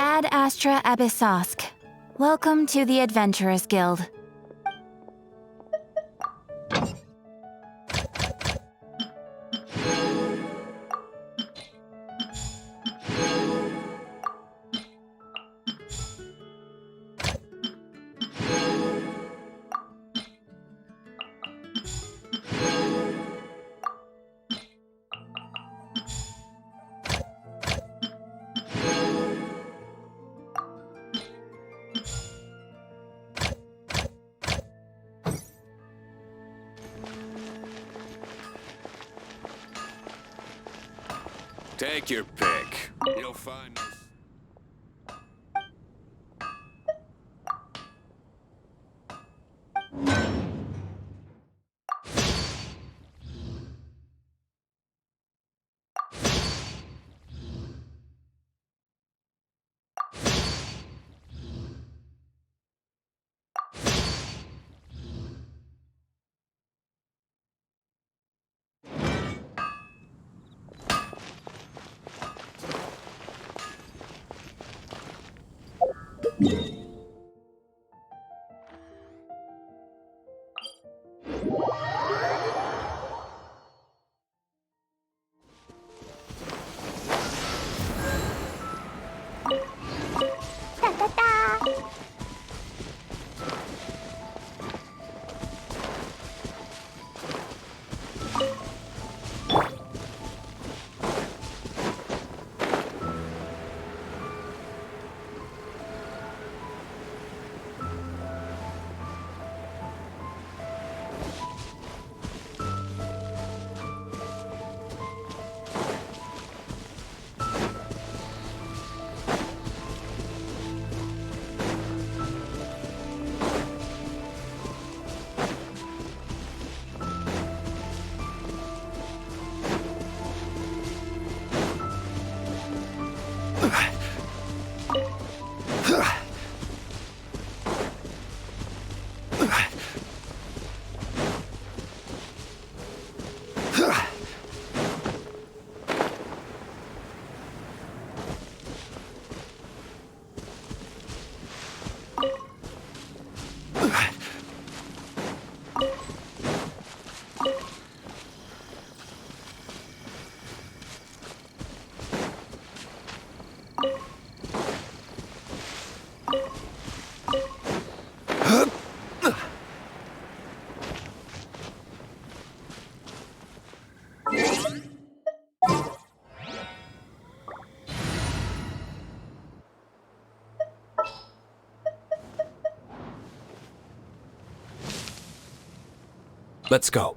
Ad Astra Abyssosk. Welcome to the Adventurers Guild. Take your pick. You'll find us. Let's go.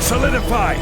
Solidify!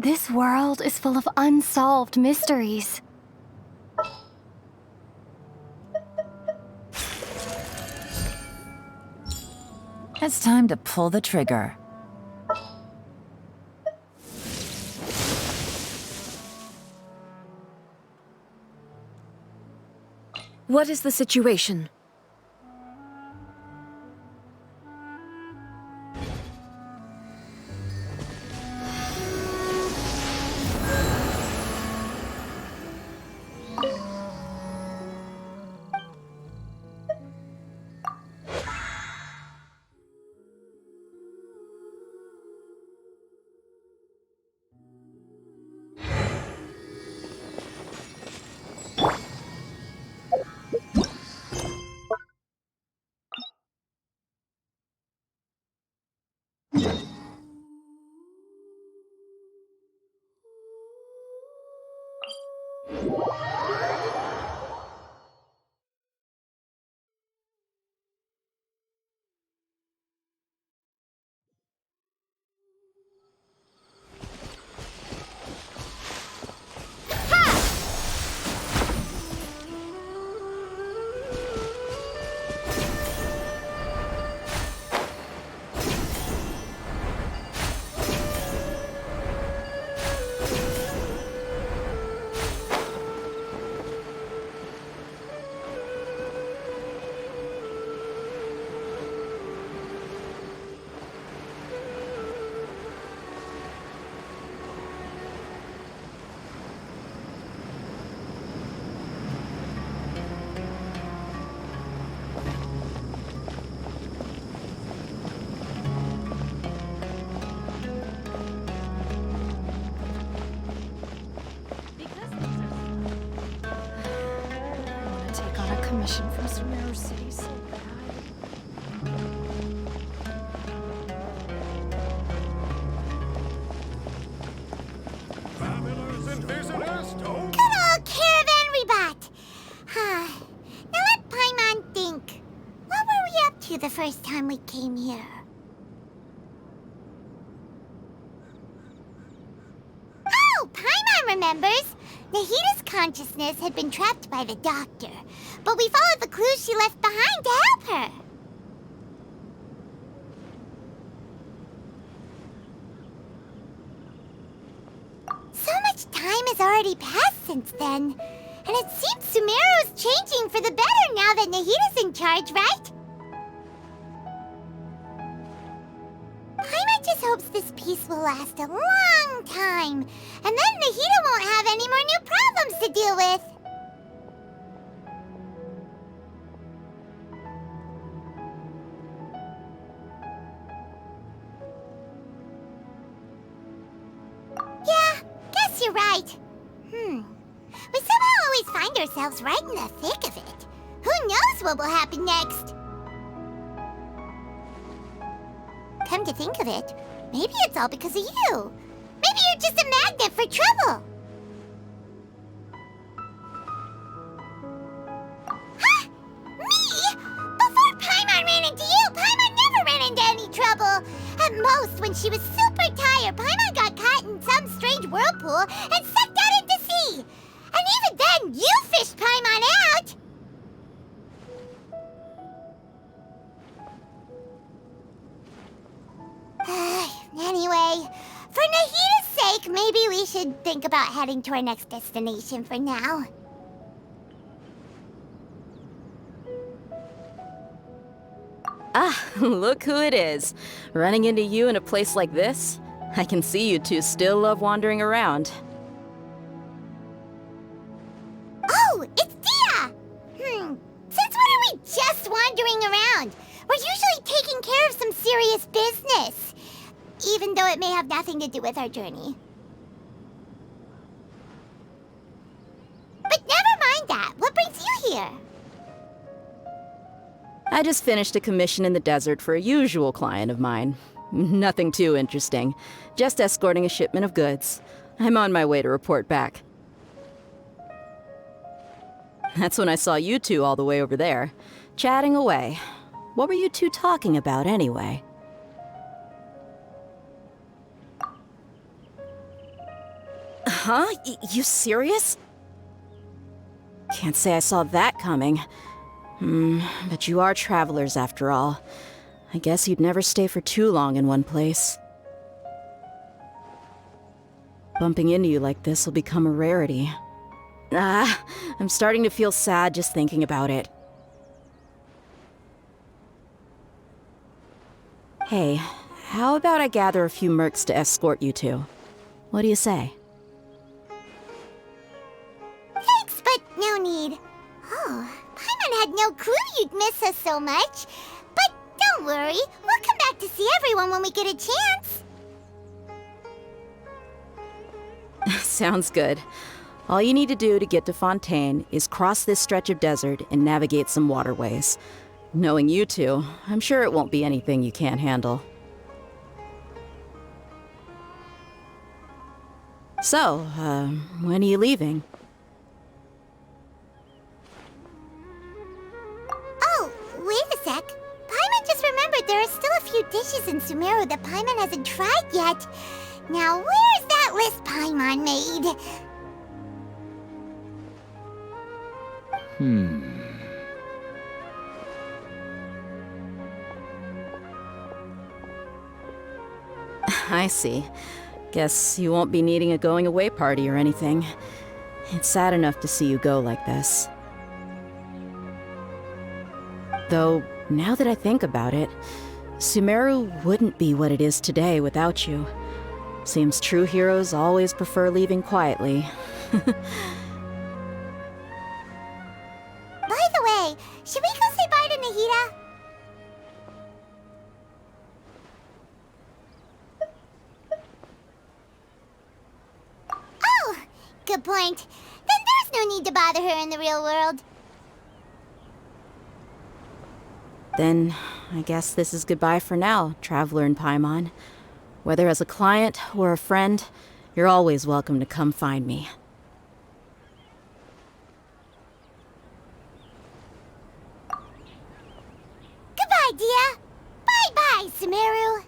This world is full of unsolved mysteries. It's time to pull the trigger. What is the situation? Commission from Sumeru City so bad. Travelers and visitors, don't... Good old caravan rebut! Now let Paimon think. What were we up to the first time we came here? Oh, Paimon remembers! Nahita's consciousness had been trapped by the doctor, but we followed the clues she left behind to help her. So much time has already passed since then, and it seems Sumeru's changing for the better now that Nahita's in charge, right? Paimon just hopes this peace will last a long time, and then Nahita won't have any more new problems to deal with. Yeah, guess you're right. We somehow always find ourselves right in the thick of it. Who knows what will happen next? Come to think of it, maybe it's all because of you. Maybe you're just a magnet for trouble. Huh? Me? Before Paimon ran into you, Paimon never ran into any trouble. At most, when she was super tired, Paimon got caught in some strange whirlpool and sucked out into sea. And even then, you fished Paimon out. Anyway, for Nahita's sake, maybe we should think about heading to our next destination for now. Ah, look who it is. Running into you in a place like this? I can see you two still love wandering around. Oh, it's Dia! Since when are we just wandering around? We're usually taking care of some serious business, even though it may have nothing to do with our journey. But never mind that. What brings you here? I just finished a commission in the desert for a usual client of mine. Nothing too interesting. Just escorting a shipment of goods. I'm on my way to report back. That's when I saw you two all the way over there, chatting away. What were you two talking about anyway? Huh? You serious? Can't say I saw that coming. But you are travelers after all. I guess you'd never stay for too long in one place. Bumping into you like this will become a rarity. I'm starting to feel sad just thinking about it. Hey, how about I gather a few mercs to escort you to? What do you say? Thanks, but no need. Oh, Paimon had no clue you'd miss us so much. But don't worry, we'll come back to see everyone when we get a chance. Sounds good. All you need to do to get to Fontaine is cross this stretch of desert and navigate some waterways. Knowing you two, I'm sure it won't be anything you can't handle. So, when are you leaving? Oh, wait a sec. Paimon just remembered there are still a few dishes in Sumeru that Paimon hasn't tried yet. Now, where's that list Paimon made? I see. Guess you won't be needing a going away party or anything. It's sad enough to see you go like this. Though, now that I think about it, Sumeru wouldn't be what it is today without you. Seems true heroes always prefer leaving quietly. By the way, should we go say bye to Nahida? Oh, good point. Then there's no need to bother her in the real world. Then, I guess this is goodbye for now, Traveler in Paimon. Whether as a client or a friend, you're always welcome to come find me. Goodbye, Dia. Bye-bye, Sumeru.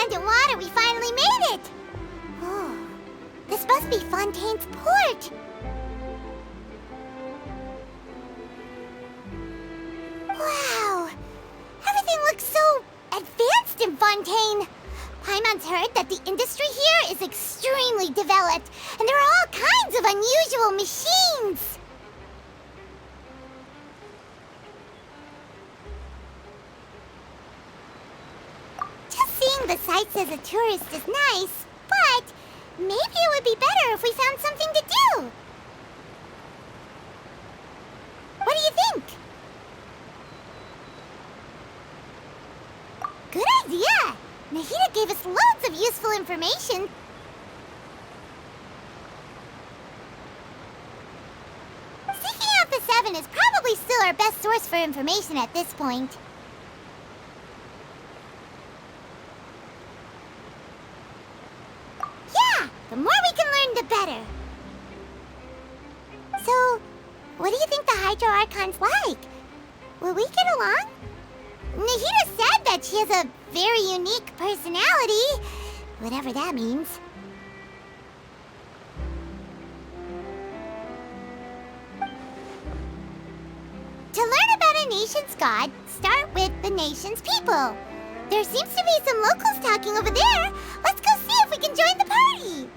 land and water, we finally made it! Oh, this must be Fontaine's port. Wow! Everything looks so advanced in Fontaine. Paimon's heard that the industry here is extremely developed, and there are all kinds of unusual machines. Just seeing the sights as a tourist is nice, but maybe it would be better if we found something to do. What do you think? Good idea! Nahida gave us loads of useful information. Seeking out the Seven is probably still our best source for information at this point. Yeah! The more we can learn, the better. So, what do you think the Hydro Archon's like? Will we get along? Nahida said that she has a very unique personality, whatever that means. To learn about a nation's god, start with the nation's people. There seems to be some locals talking over there. Let's go see if we can join the party.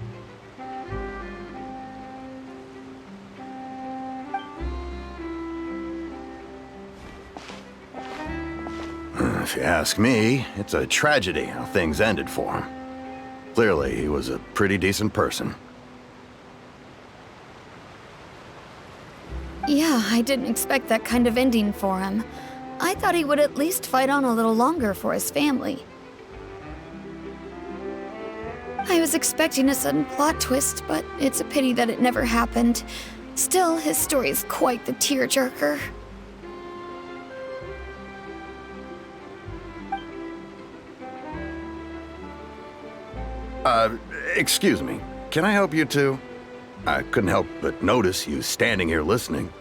If you ask me, it's a tragedy how things ended for him. Clearly, he was a pretty decent person. Yeah, I didn't expect that kind of ending for him. I thought he would at least fight on a little longer for his family. I was expecting a sudden plot twist, but it's a pity that it never happened. Still, his story is quite the tearjerker. Excuse me. Can I help you two? I couldn't help but notice you standing here listening.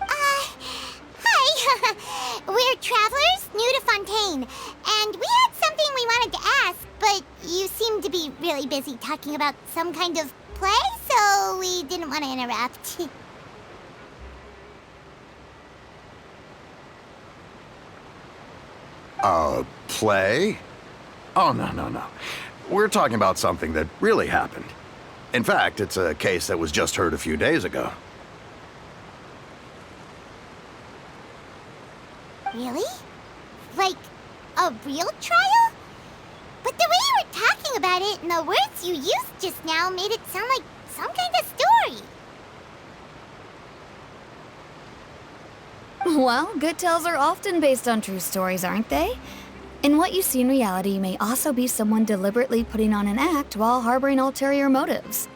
Hi. We're travelers new to Fontaine, and we had something we wanted to ask, but you seem to be really busy talking about some kind of play, so we didn't want to interrupt. Play? Oh, no. We're talking about something that really happened. In fact, it's a case that was just heard a few days ago. Really? Like, a real trial? But the way you were talking about it and the words you used just now made it sound like some kind of story. Well, good tales are often based on true stories, aren't they? And what you see in reality may also be someone deliberately putting on an act while harboring ulterior motives.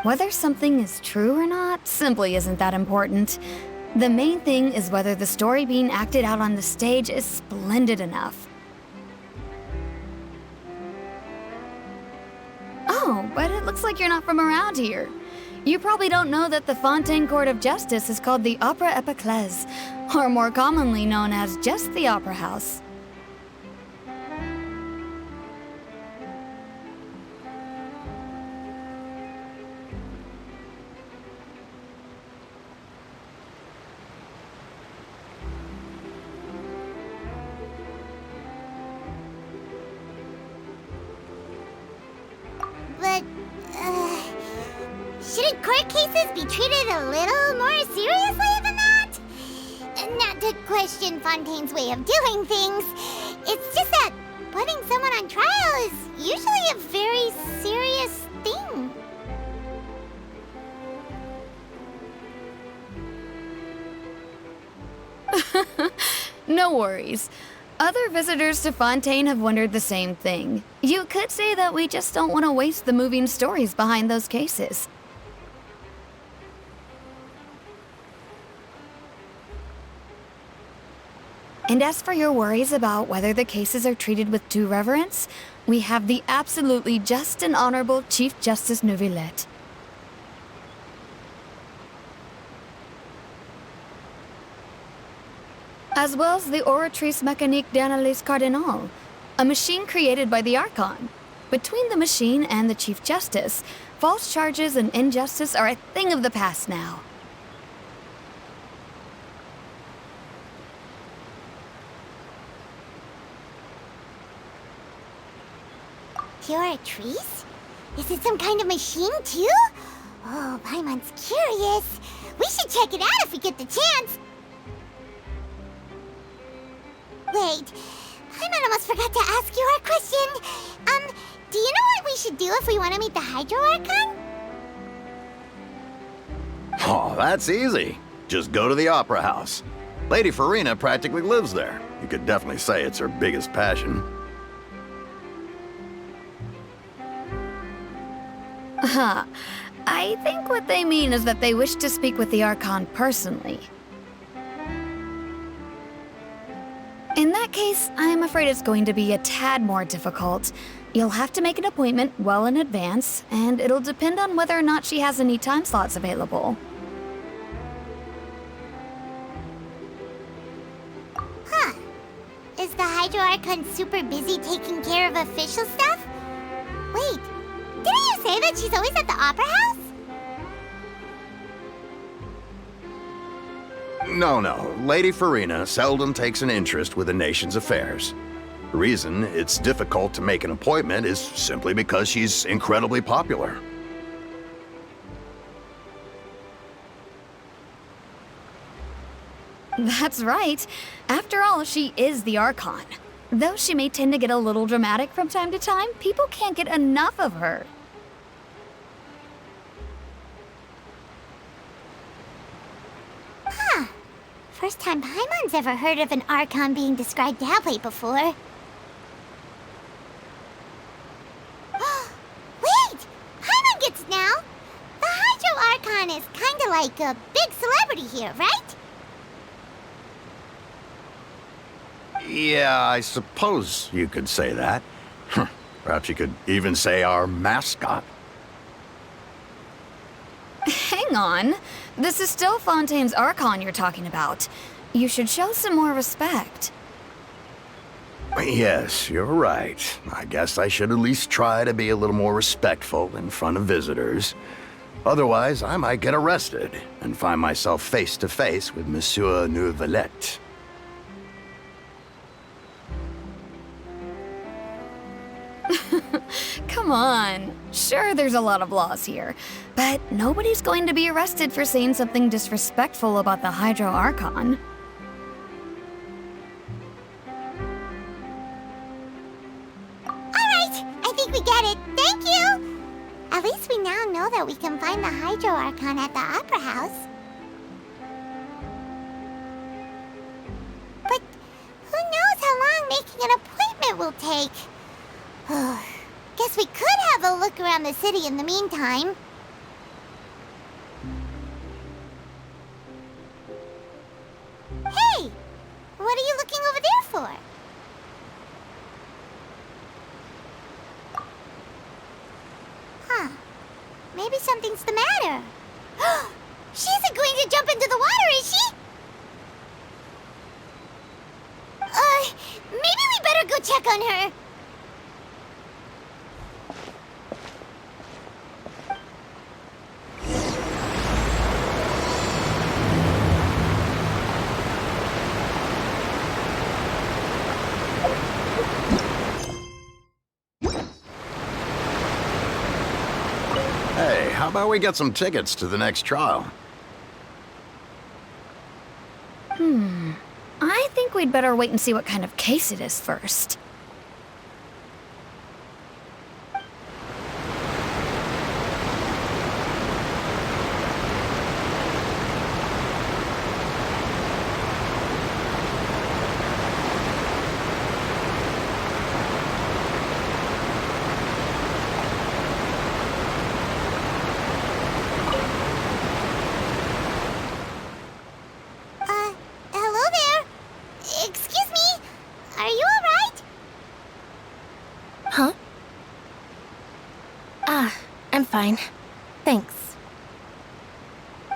Whether something is true or not simply isn't that important. The main thing is whether the story being acted out on the stage is splendid enough. Oh, but it looks like you're not from around here. You probably don't know that the Fontaine Court of Justice is called the Opera Epiclese, or more commonly known as just the Opera House. But, shouldn't court cases be treated a little more seriously than that? Not to question Fontaine's way of doing things. It's just that putting someone on trial is usually a very serious thing. No worries. Other visitors to Fontaine have wondered the same thing. You could say that we just don't want to waste the moving stories behind those cases. And as for your worries about whether the cases are treated with due reverence, we have the absolutely just and honorable Chief Justice Neuvillette. as well as the Oratrice Mécanique d'Analyse Cardinal, a machine created by the Archon. Between the machine and the Chief Justice, false charges and injustice are a thing of the past now. Oratrice? Is it some kind of machine, too? Oh, Paimon's curious. We should check it out if we get the chance. Wait, Paimon almost forgot to ask you our question. Do you know what we should do if we want to meet the Hydro Archon? Oh, that's easy. Just go to the Opera House. Lady Farina practically lives there. You could definitely say it's her biggest passion. I think what they mean is that they wish to speak with the Archon personally. In that case, I'm afraid it's going to be a tad more difficult. You'll have to make an appointment well in advance, and it'll depend on whether or not she has any time slots available. Huh. Is the Hydro Archon super busy taking care of official stuff? Wait, didn't you say that she's always at the Opera House? No. Lady Farina seldom takes an interest with the nation's affairs. The reason it's difficult to make an appointment is simply because she's incredibly popular. That's right. After all, she is the Archon. Though she may tend to get a little dramatic from time to time, people can't get enough of her. Huh. First time Paimon's ever heard of an Archon being described that way before. Wait! Paimon gets now! The Hydro Archon is kinda like a big celebrity here, right? Yeah, I suppose you could say that. Perhaps you could even say our mascot. Hang on. This is still Fontaine's Archon you're talking about. You should show some more respect. Yes, you're right. I guess I should at least try to be a little more respectful in front of visitors. Otherwise, I might get arrested and find myself face to face with Monsieur Neuvillette. Come on. Sure, there's a lot of laws here, but nobody's going to be arrested for saying something disrespectful about the Hydro Archon. Alright, I think we get it. Thank you! At least we now know that we can find the Hydro Archon at the Opera House. But who knows how long making an appointment will take? Guess we could have a look around the city in the meantime. Hey! What are you looking over there for? Huh. Maybe something's the matter. She isn't going to jump into the water, is she? Maybe we better go check on her. Hey, how about we get some tickets to the next trial? I think we'd better wait and see what kind of case it is first. Hello there? Excuse me? Are you alright? Huh? I'm fine. Thanks.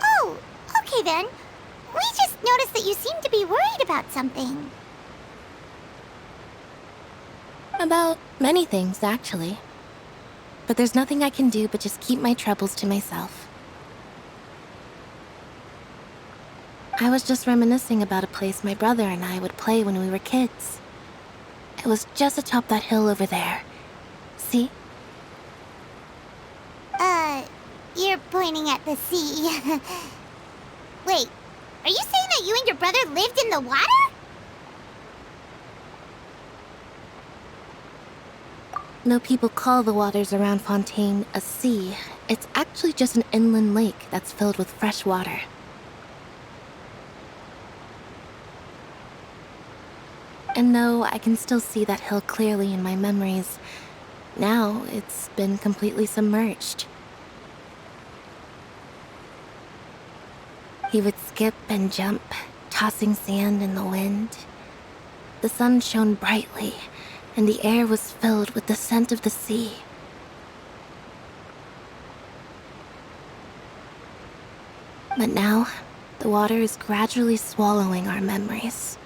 Oh, okay then. We just noticed that you seem to be worried about something. About many things, actually. But there's nothing I can do but just keep my troubles to myself. I was just reminiscing about a place my brother and I would play when we were kids. It was just atop that hill over there. See? You're pointing at the sea. Wait, are you saying that you and your brother lived in the water? No people call the waters around Fontaine a sea. It's actually just an inland lake that's filled with fresh water. And though I can still see that hill clearly in my memories, now it's been completely submerged. He would skip and jump, tossing sand in the wind. The sun shone brightly, and the air was filled with the scent of the sea. But now, the water is gradually swallowing our memories.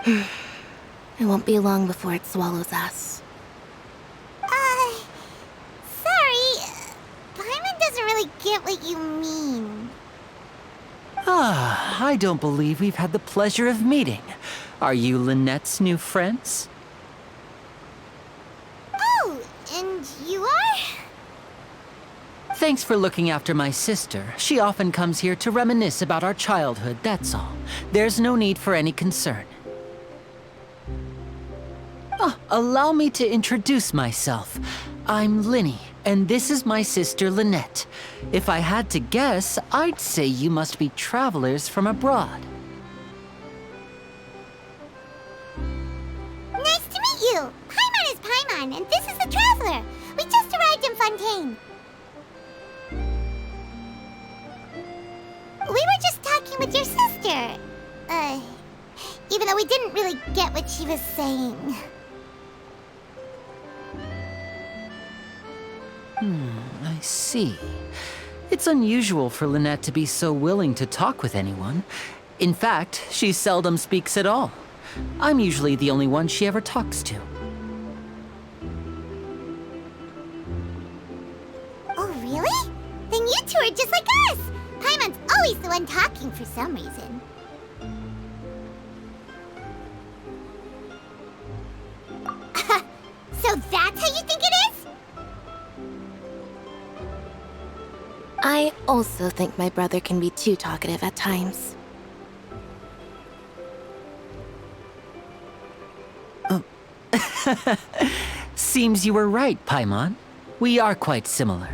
It won't be long before it swallows us. Sorry. Paimon doesn't really get what you mean. Ah, I don't believe we've had the pleasure of meeting. Are you Lynette's new friends? Oh, and you are? Thanks for looking after my sister. She often comes here to reminisce about our childhood, that's all. There's no need for any concern. Allow me to introduce myself. I'm Linny, and this is my sister Lynette. If I had to guess, I'd say you must be travelers from abroad. Nice to meet you. Paimon is Paimon, and this is the Traveler. We just arrived in Fontaine. We were just talking with your sister. Even though we didn't really get what she was saying. I see. It's unusual for Lynette to be so willing to talk with anyone. In fact, she seldom speaks at all. I'm usually the only one she ever talks to. Oh, really? Then you two are just like us. Paimon's always the one talking for some reason. So that's how you think it is? I also think my brother can be too talkative at times. Seems you were right, Paimon. We are quite similar.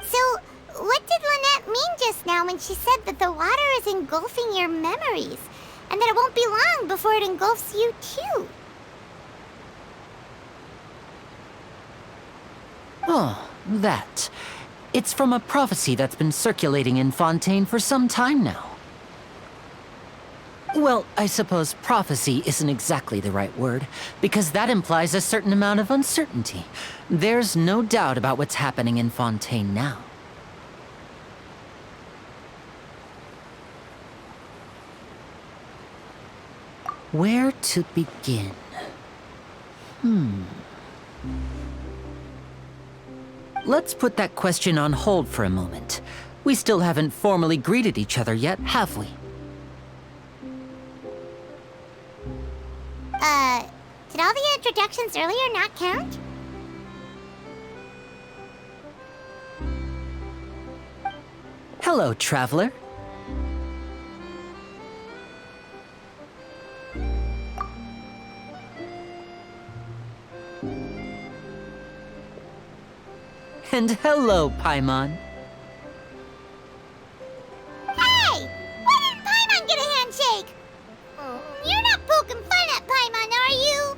So, what did Lynette mean just now when she said that the water is engulfing your memories? And that it won't be long before it engulfs you too? Oh, that. It's from a prophecy that's been circulating in Fontaine for some time now. Well, I suppose prophecy isn't exactly the right word, because that implies a certain amount of uncertainty. There's no doubt about what's happening in Fontaine now. Where to begin? Let's put that question on hold for a moment. We still haven't formally greeted each other yet, have we? Did all the introductions earlier not count? Hello, traveler. And hello, Paimon. Hey! Why didn't Paimon get a handshake? You're not poking fun at Paimon, are you?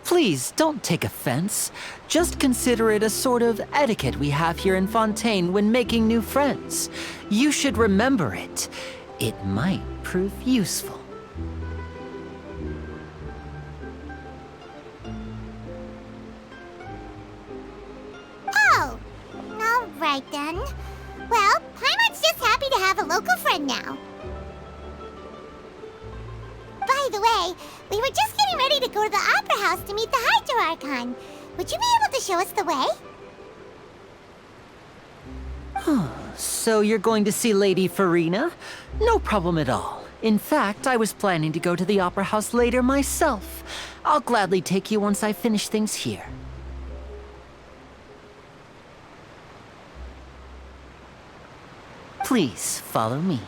Please, don't take offense. Just consider it a sort of etiquette we have here in Fontaine when making new friends. You should remember it. It might prove useful. right then. Well, Paimon's just happy to have a local friend now. By the way, we were just getting ready to go to the Opera House to meet the Hydro Archon. Would you be able to show us the way? So you're going to see Lady Farina? No problem at all. In fact, I was planning to go to the Opera House later myself. I'll gladly take you once I finish things here. Please, follow me.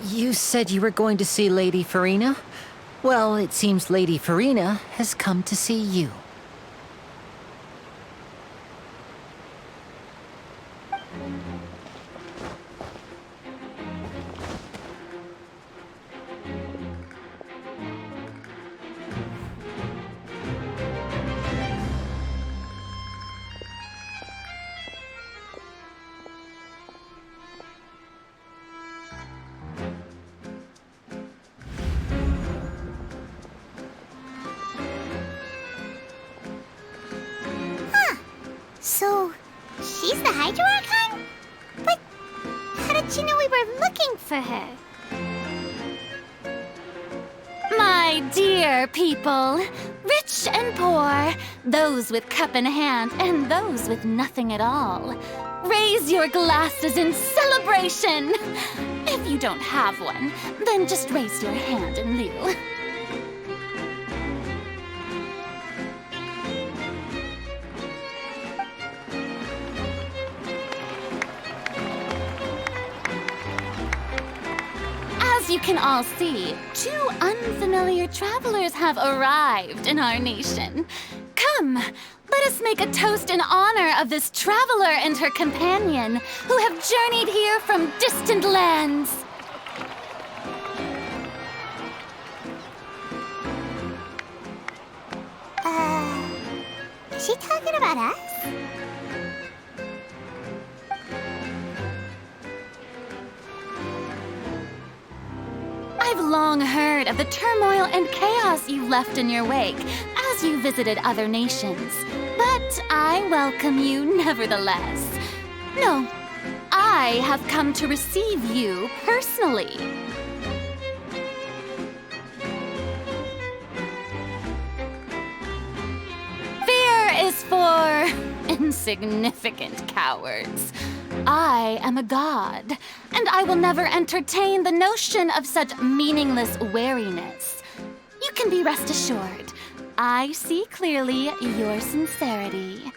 You said you were going to see Lady Farina? Well, it seems Lady Farina has come to see you. So, she's the Hydro Archon? But how did she know we were looking for her? My dear people, rich and poor, those with cup in hand and those with nothing at all, raise your glasses in celebration! If you don't have one, then just raise your hand in lieu. As you can all see, two unfamiliar travelers have arrived in our nation. Come, let us make a toast in honor of this traveler and her companion who have journeyed here from distant lands. Is she talking about us? I've long heard of the turmoil and chaos you left in your wake as you visited other nations, but I welcome you nevertheless. No, I have come to receive you personally. Fear is for insignificant cowards. I am a god, and I will never entertain the notion of such meaningless wariness. You can be rest assured, I see clearly your sincerity.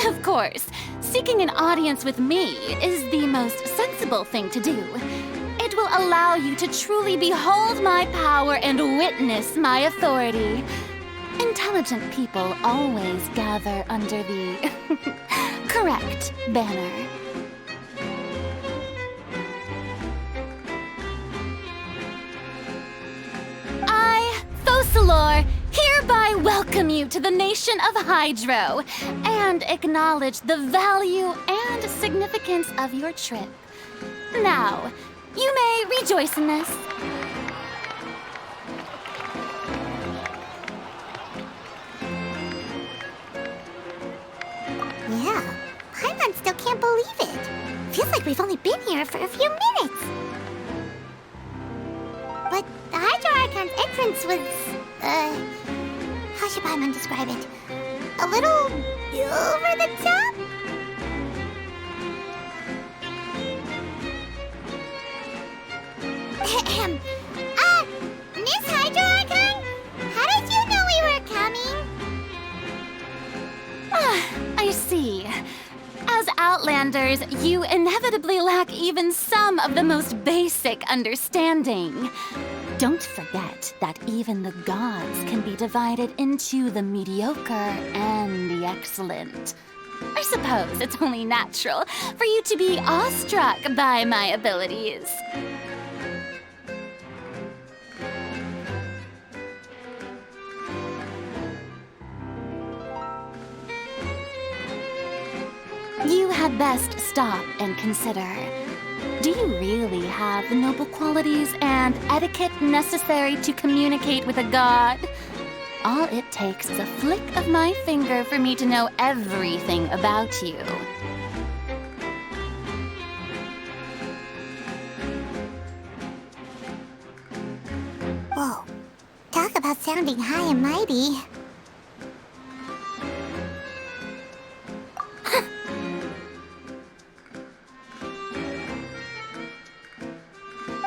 Of course, seeking an audience with me is the most sensible thing to do. It will allow you to truly behold my power and witness my authority. Intelligent people always gather under the correct banner. I, Focalor, hereby welcome you to the nation of Hydro and acknowledge the value and significance of your trip. Now, you may rejoice in this. Yeah, Paimon still can't believe it. Feels like we've only been here for a few minutes. But the Hydro Archon's entrance was, how should Paimon describe it? A little over the top? Miss Hydro Archon? How did you know we were coming? I see. As outlined Outlanders, you inevitably lack even some of the most basic understanding. Don't forget that even the gods can be divided into the mediocre and the excellent. I suppose it's only natural for you to be awestruck by my abilities. You had best stop and consider. Do you really have the noble qualities and etiquette necessary to communicate with a god? All it takes is a flick of my finger for me to know everything about you. Whoa. Talk about sounding high and mighty.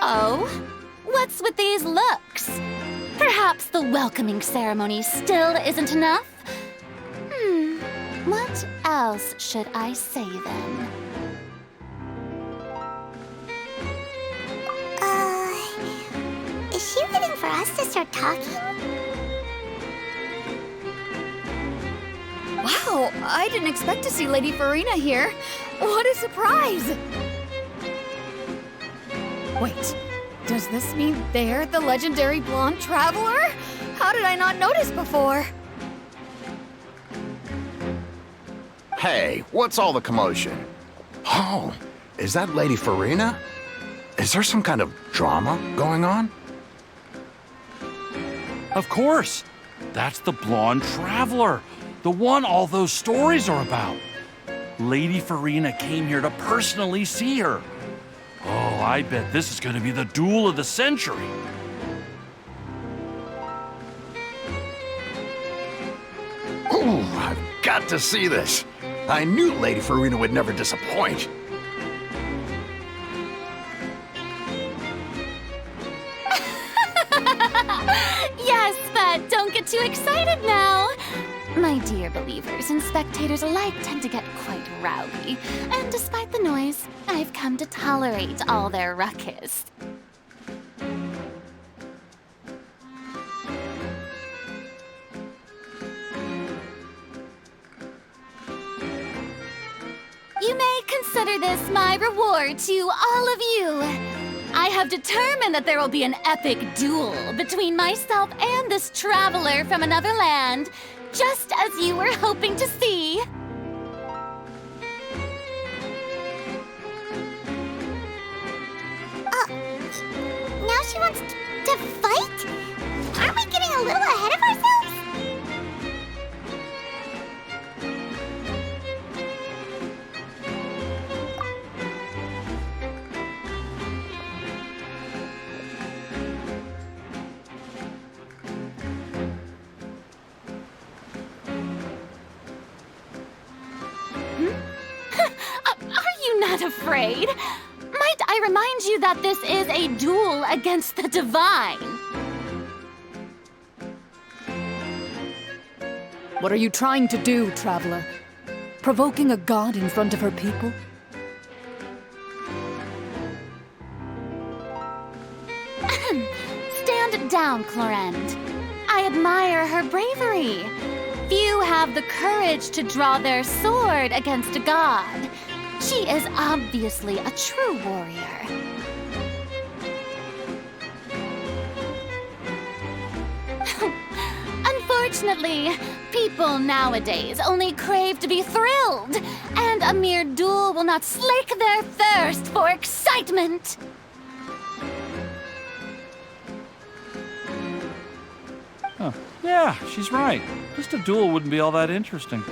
Oh? What's with these looks? Perhaps the welcoming ceremony still isn't enough? What else should I say then? Is she waiting for us to start talking? Wow, I didn't expect to see Lady Farina here. What a surprise! Wait, does this mean they're the legendary blonde traveler? How did I not notice before? Hey, what's all the commotion? Oh, is that Lady Farina? Is there some kind of drama going on? Of course. That's the blonde traveler. The one all those stories are about. Lady Farina came here to personally see her. Oh, I bet this is going to be the duel of the century. Ooh, I've got to see this. I knew Lady Farina would never disappoint. Yes, but don't get too excited now. My dear believers and spectators alike tend to get quite rowdy, and despite the noise, I've come to tolerate all their ruckus. You may consider this my reward to all of you. I have determined that there will be an epic duel between myself and this traveler from another land, just as you were hoping to see. Now she wants to fight? Aren't we getting a little ahead of ourselves? Are you not afraid? Might I remind you that this is a duel against the divine? What are you trying to do, traveler? Provoking a god in front of her people? Stand down, Clorend. I admire her bravery. Few have the courage to draw their sword against a god. She is obviously a true warrior. Unfortunately, people nowadays only crave to be thrilled, and a mere duel will not slake their thirst for excitement. Huh. Yeah, she's right. Just a duel wouldn't be all that interesting.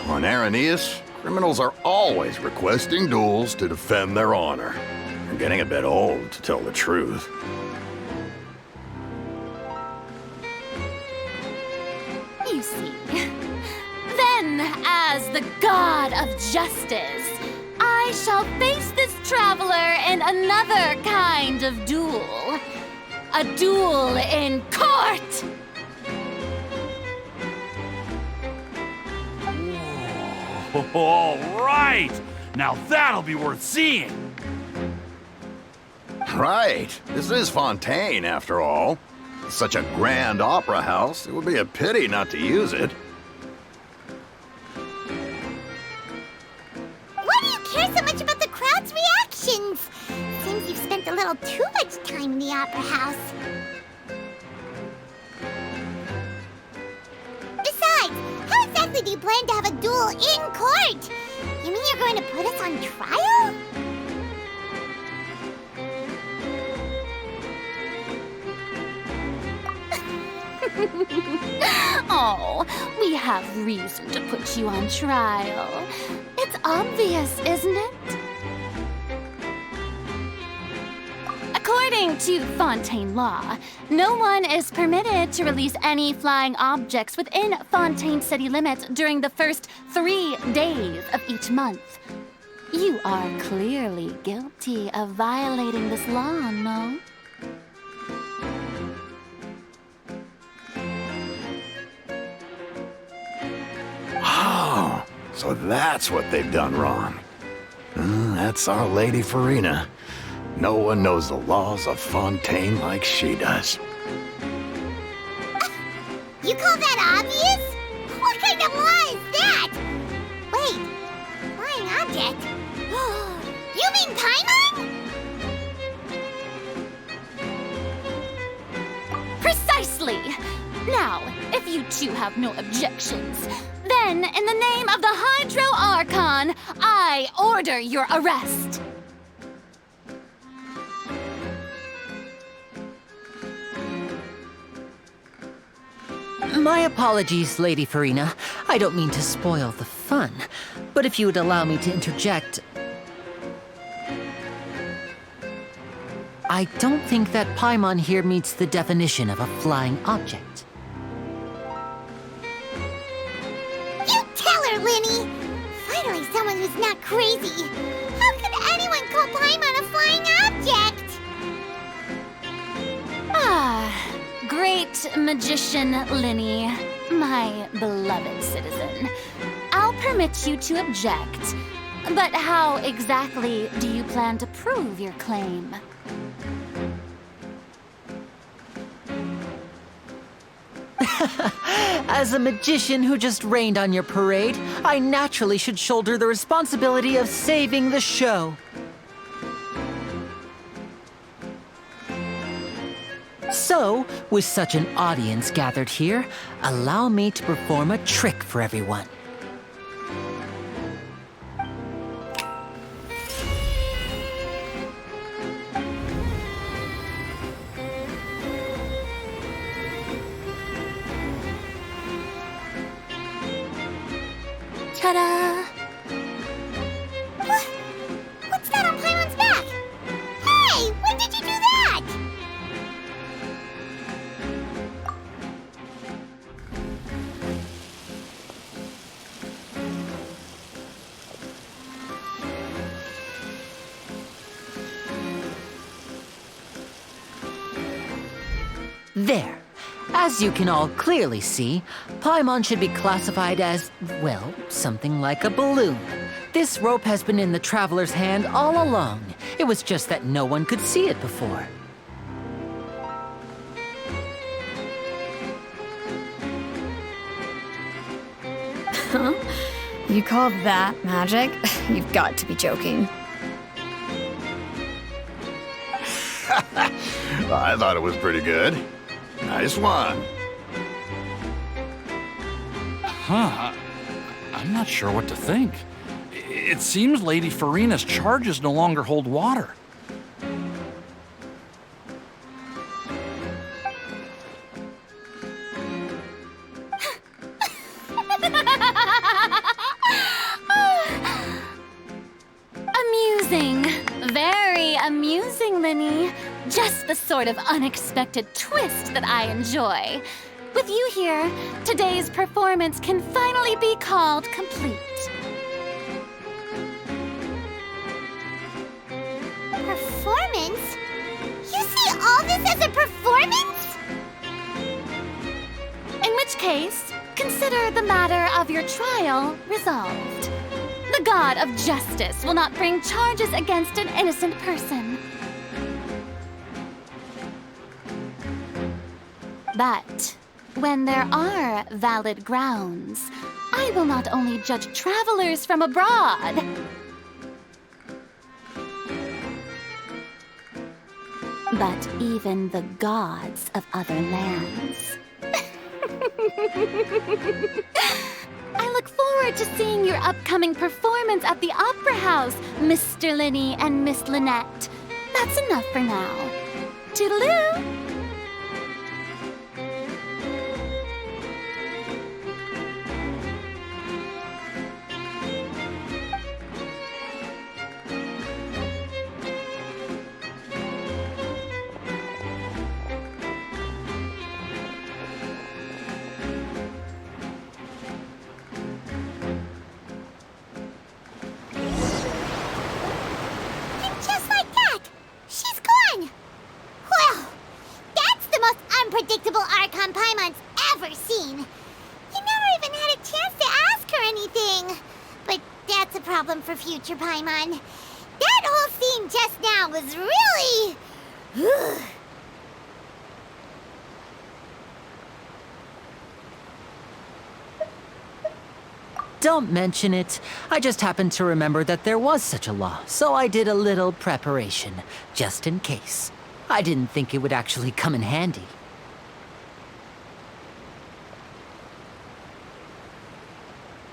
On Araneus, criminals are always requesting duels to defend their honor. They're getting a bit old, to tell the truth. You see. Then, as the god of justice, I shall face this traveler in another kind of duel. A duel in court! All right! Now that'll be worth seeing! Right. This is Fontaine, after all. Such a grand opera house, it would be a pity not to use it. Why do you care so much about the crowd's reactions? Seems you've spent a little too much time in the opera house. Besides, how exactly do you plan to have a duel in court? You mean you're going to put us on trial? Oh, we have reason to put you on trial. It's obvious, isn't it? According to Fontaine law, no one is permitted to release any flying objects within Fontaine city limits during the first 3 days of each month. You are clearly guilty of violating this law, no? Oh, so that's what they've done wrong. That's our Lady Farina. No one knows the laws of Fontaine like she does. You call that obvious? What kind of law is that? Wait, flying object? You mean Paimon? Precisely! Now, if you two have no objections, then in the name of the Hydro Archon, I order your arrest. My apologies, Lady Farina. I don't mean to spoil the fun, but if you would allow me to interject... I don't think that Paimon here meets the definition of a flying object. You tell her, Linny! Finally someone who's not crazy. How could anyone call Paimon a flying object? Great magician Linny, my beloved citizen. I'll permit you to object, but how exactly do you plan to prove your claim? As a magician who just rained on your parade, I naturally should shoulder the responsibility of saving the show. So, with such an audience gathered here, allow me to perform a trick for everyone. Ta-da! What's that on Paimon's back? Hey, when did you do that? There. As you can all clearly see, Paimon should be classified as, well, something like a balloon. This rope has been in the traveler's hand all along. It was just that no one could see it before. Huh? You call that magic? You've got to be joking. I thought it was pretty good. Nice one. I'm not sure what to think. It seems Lady Farina's charges no longer hold water. Amusing. Very amusing, Linny. Just the sort of unexpected twist that I enjoy. With you here, today's performance can finally be called complete. Performance? You see all this as a performance? In which case, consider the matter of your trial resolved. The god of justice will not bring charges against an innocent person. But when there are valid grounds, I will not only judge travelers from abroad, but even the gods of other lands. I look forward to seeing your upcoming performance at the Opera House, Mr. Linny and Miss Lynette. That's enough for now. Toodaloo! Just like that, she's gone. Well, that's the most unpredictable Archon Paimon's ever seen. You never even had a chance to ask her anything. But that's a problem for future Paimon. That whole scene just now was really... Don't mention it. I just happened to remember that there was such a law, so I did a little preparation, just in case. I didn't think it would actually come in handy.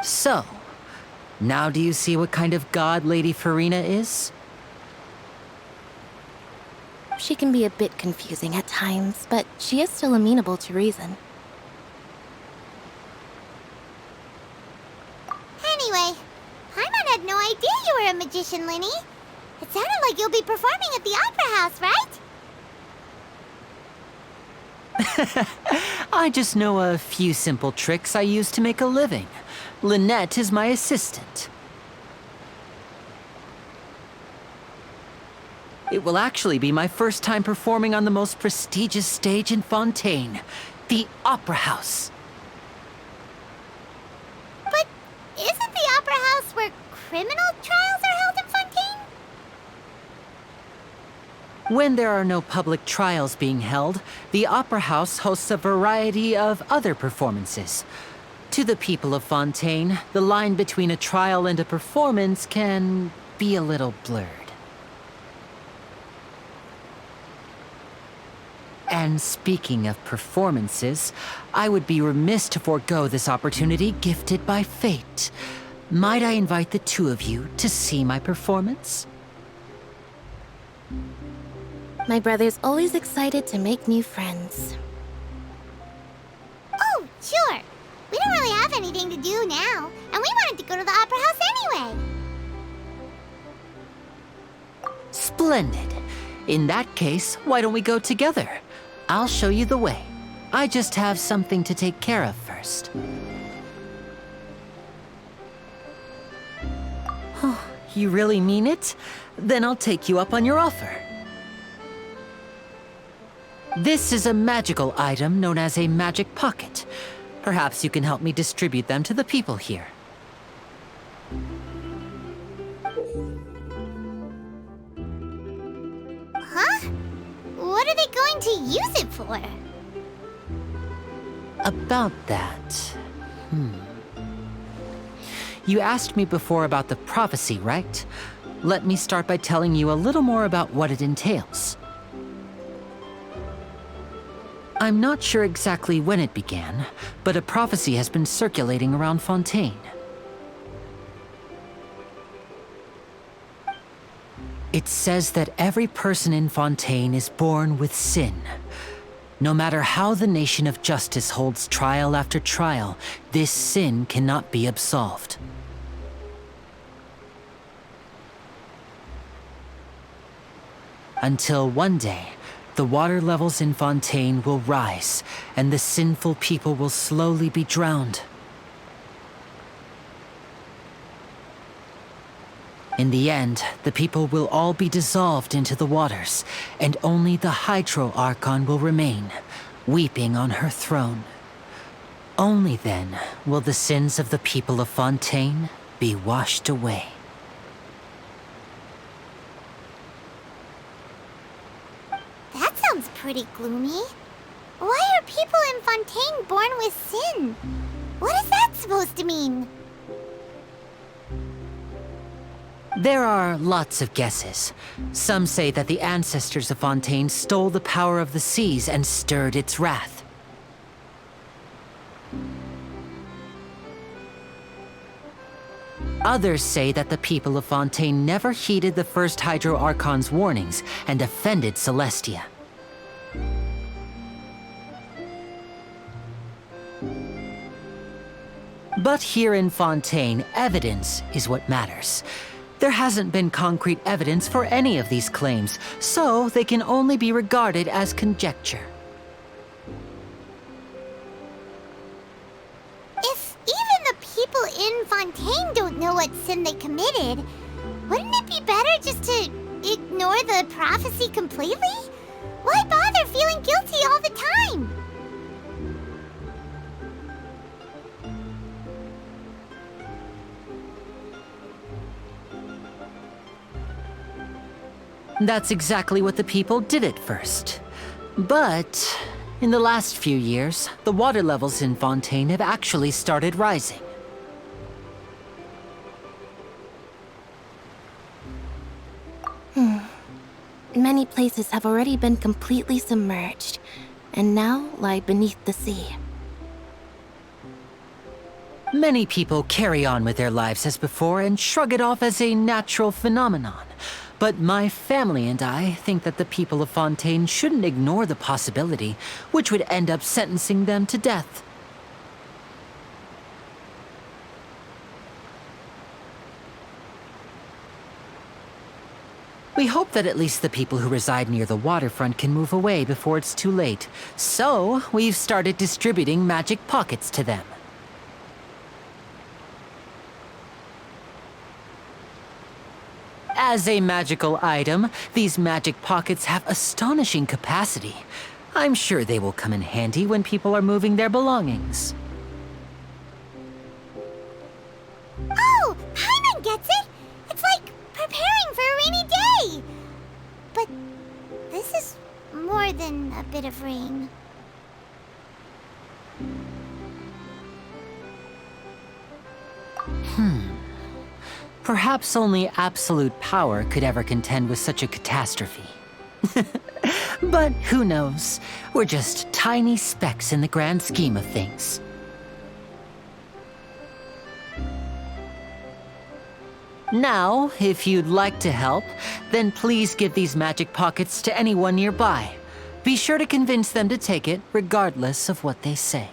So, now do you see what kind of god Lady Farina is? She can be a bit confusing at times, but she is still amenable to reason. Anyway, Paimon had no idea you were a magician, Linny. It sounded like you'll be performing at the Opera House, right? I just know a few simple tricks I use to make a living. Lynette is my assistant. It will actually be my first time performing on the most prestigious stage in Fontaine, the Opera House. But isn't the Opera House where criminal trials are held in Fontaine? When there are no public trials being held, the Opera House hosts a variety of other performances. To the people of Fontaine, the line between a trial and a performance can be a little blurred. And speaking of performances, I would be remiss to forego this opportunity gifted by fate. Might I invite the two of you to see my performance? My brother's always excited to make new friends. Oh, sure. We don't really have anything to do now, and we wanted to go to the Opera House anyway. Splendid. In that case, why don't we go together? I'll show you the way. I just have something to take care of first. Oh, you really mean it? Then I'll take you up on your offer. This is a magical item known as a magic pocket. Perhaps you can help me distribute them to the people here. Huh? What are they going to use it for? About that... You asked me before about the prophecy, right? Let me start by telling you a little more about what it entails. I'm not sure exactly when it began, but a prophecy has been circulating around Fontaine. It says that every person in Fontaine is born with sin. No matter how the nation of justice holds trial after trial, this sin cannot be absolved. Until one day, the water levels in Fontaine will rise, and the sinful people will slowly be drowned. In the end, the people will all be dissolved into the waters, and only the Hydro Archon will remain, weeping on her throne. Only then will the sins of the people of Fontaine be washed away. That sounds pretty gloomy. Why are people in Fontaine born with sin? What is that supposed to mean? There are lots of guesses. Some say that the ancestors of Fontaine stole the power of the seas and stirred its wrath. Others say that the people of Fontaine never heeded the first Hydro Archon's warnings and offended Celestia. But here in Fontaine, evidence is what matters. There hasn't been concrete evidence for any of these claims, so they can only be regarded as conjecture. If even the people in Fontaine don't know what sin they committed, wouldn't it be better just to ignore the prophecy completely? Why bother feeling guilty all the time? That's exactly what the people did at first. But in the last few years, the water levels in Fontaine have actually started rising. Many places have already been completely submerged, and now lie beneath the sea. Many people carry on with their lives as before and shrug it off as a natural phenomenon. But my family and I think that the people of Fontaine shouldn't ignore the possibility, which would end up sentencing them to death. We hope that at least the people who reside near the waterfront can move away before it's too late. So, we've started distributing magic pockets to them. As a magical item, these magic pockets have astonishing capacity. I'm sure they will come in handy when people are moving their belongings. Oh, Paimon gets it! It's like preparing for a rainy day! But this is more than a bit of rain. Perhaps only absolute power could ever contend with such a catastrophe. But who knows? We're just tiny specks in the grand scheme of things. Now, if you'd like to help, then please give these magic pockets to anyone nearby. Be sure to convince them to take it, regardless of what they say.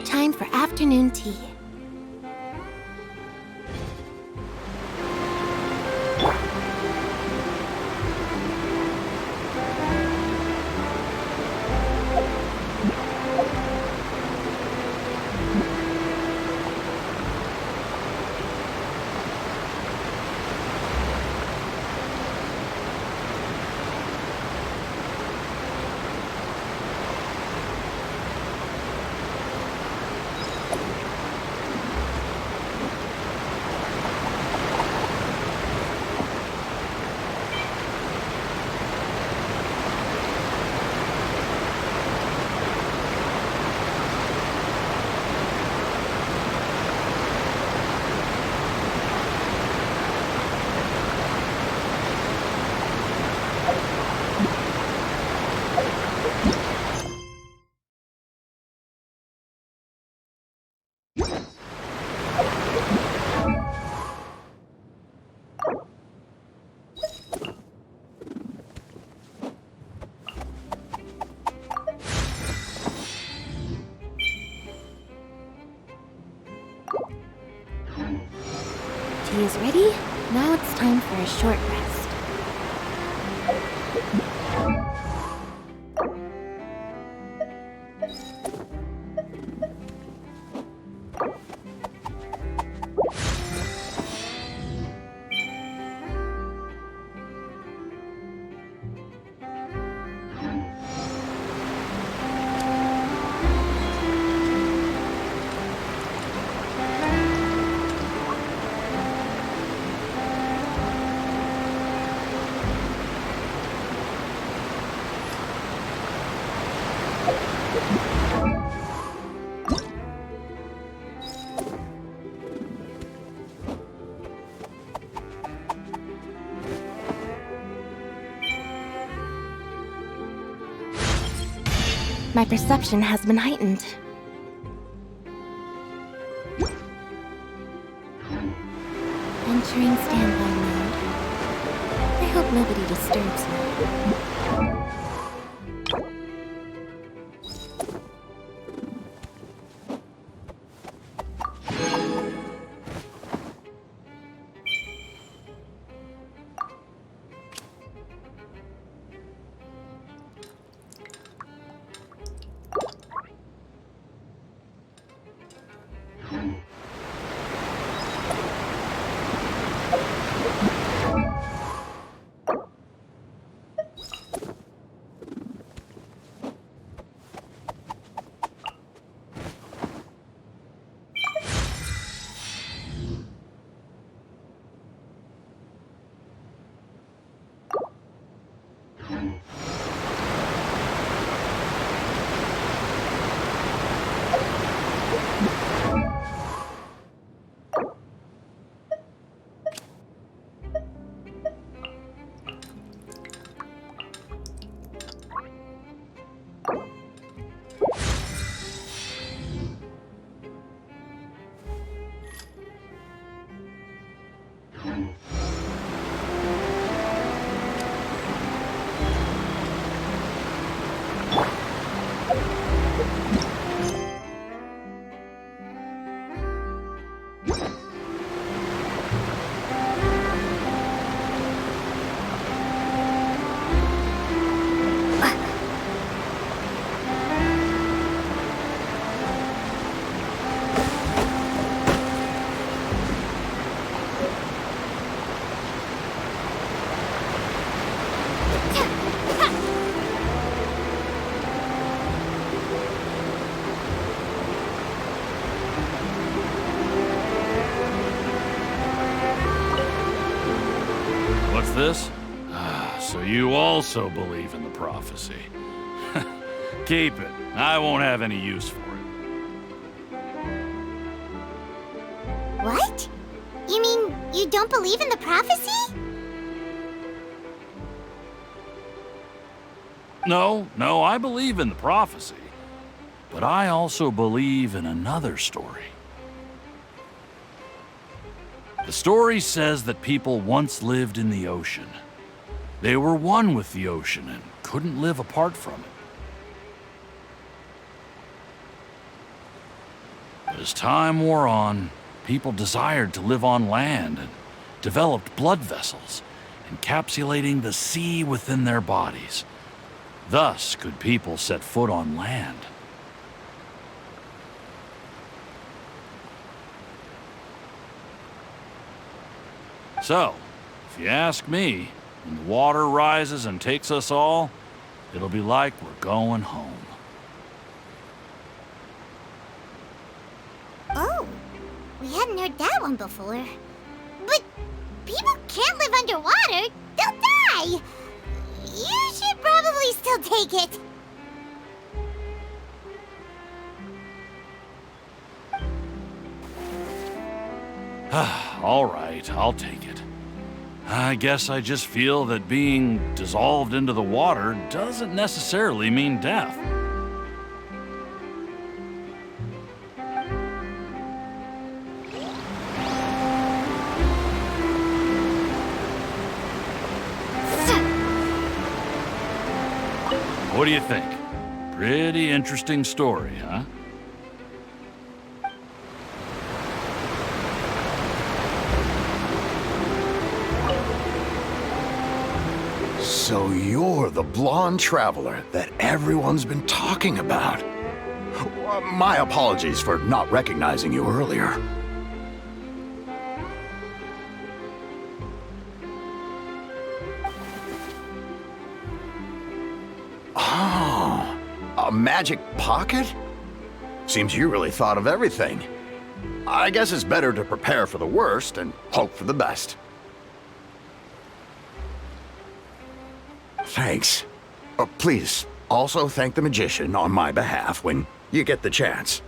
Time for afternoon tea. is ready, now it's time for a short rest. My perception has been heightened. Entering standby mode. I hope nobody disturbs me. What's this? So you also believe in the prophecy. Keep it. I won't have any use for it. What? You mean you don't believe in the prophecy? No, I believe in the prophecy. But I also believe in another story. The story says that people once lived in the ocean. They were one with the ocean and couldn't live apart from it. But as time wore on, people desired to live on land and developed blood vessels, encapsulating the sea within their bodies. Thus could people set foot on land. So, if you ask me, when the water rises and takes us all, it'll be like we're going home. Oh, we hadn't heard that one before. But people can't live underwater. They'll die. You should probably still take it. All right, I'll take it. I guess I just feel that being dissolved into the water doesn't necessarily mean death. What do you think? Pretty interesting story, huh? So you're the blonde traveler that everyone's been talking about. My apologies for not recognizing you earlier. Oh, a magic pocket? Seems you really thought of everything. I guess it's better to prepare for the worst and hope for the best. Thanks. Please, also thank the magician on my behalf when you get the chance.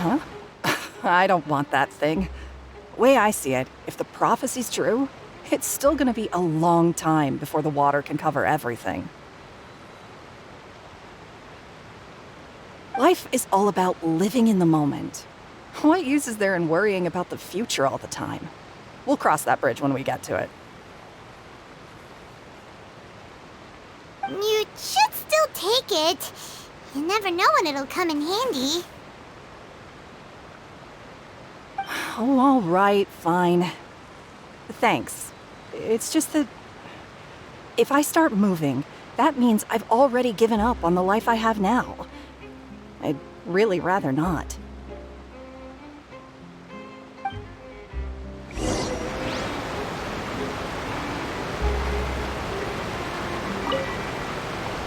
Huh? I don't want that thing. Way I see it, if the prophecy's true, it's still gonna be a long time before the water can cover everything. Life is all about living in the moment. What use is there in worrying about the future all the time? We'll cross that bridge when we get to it. You should still take it. You never know when it'll come in handy. Oh, all right, fine. Thanks. It's just that if I start moving, that means I've already given up on the life I have now. I'd really rather not.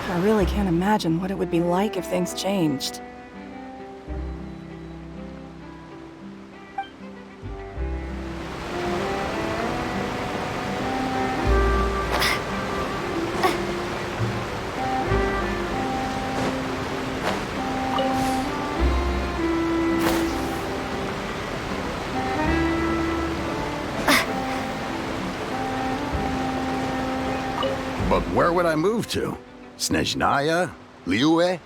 I really can't imagine what it would be like if things changed. But where would I move to? Snezhnaya? Liyue?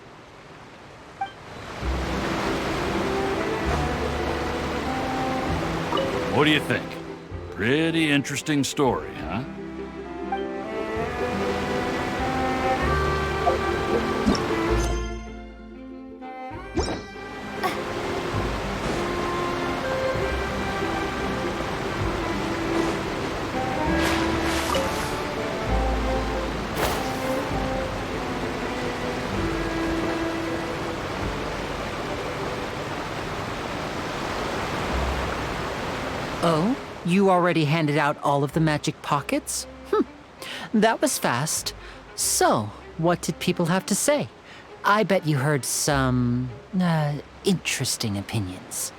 What do you think? Pretty interesting story, huh? Oh? You already handed out all of the magic pockets? That was fast. So, what did people have to say? I bet you heard some, interesting opinions.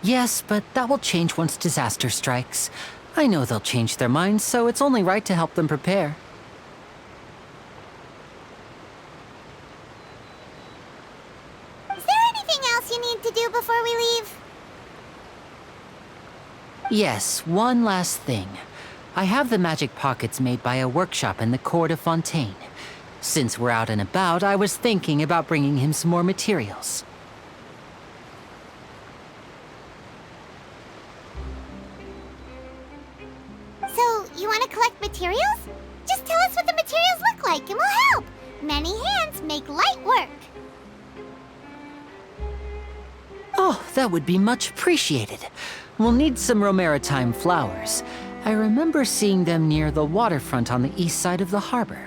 Yes, but that will change once disaster strikes. I know they'll change their minds, so it's only right to help them prepare. Is there anything else you need to do before we leave? Yes, one last thing. I have the magic pockets made by a workshop in the court of Fontейn. Since we're out and about, I was thinking about bringing him some more materials. So, you want to collect materials? Just tell us what the materials look like and we'll help. Many hands make light work. Oh, that would be much appreciated. We'll need some Romaritime flowers. I remember seeing them near the waterfront on the east side of the harbor.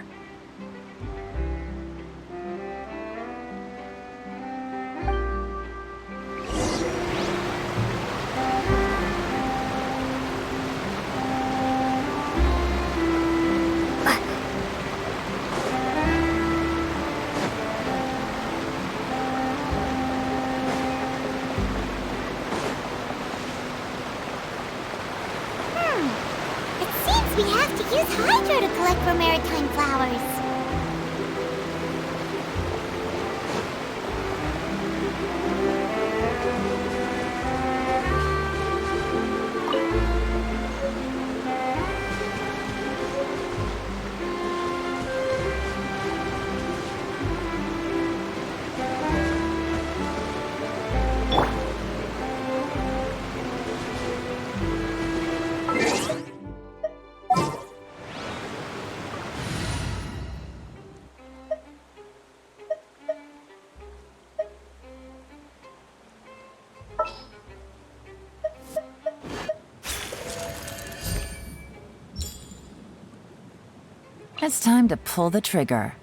We have to use Hydro to collect Romaritime flowers. It's time to pull the trigger.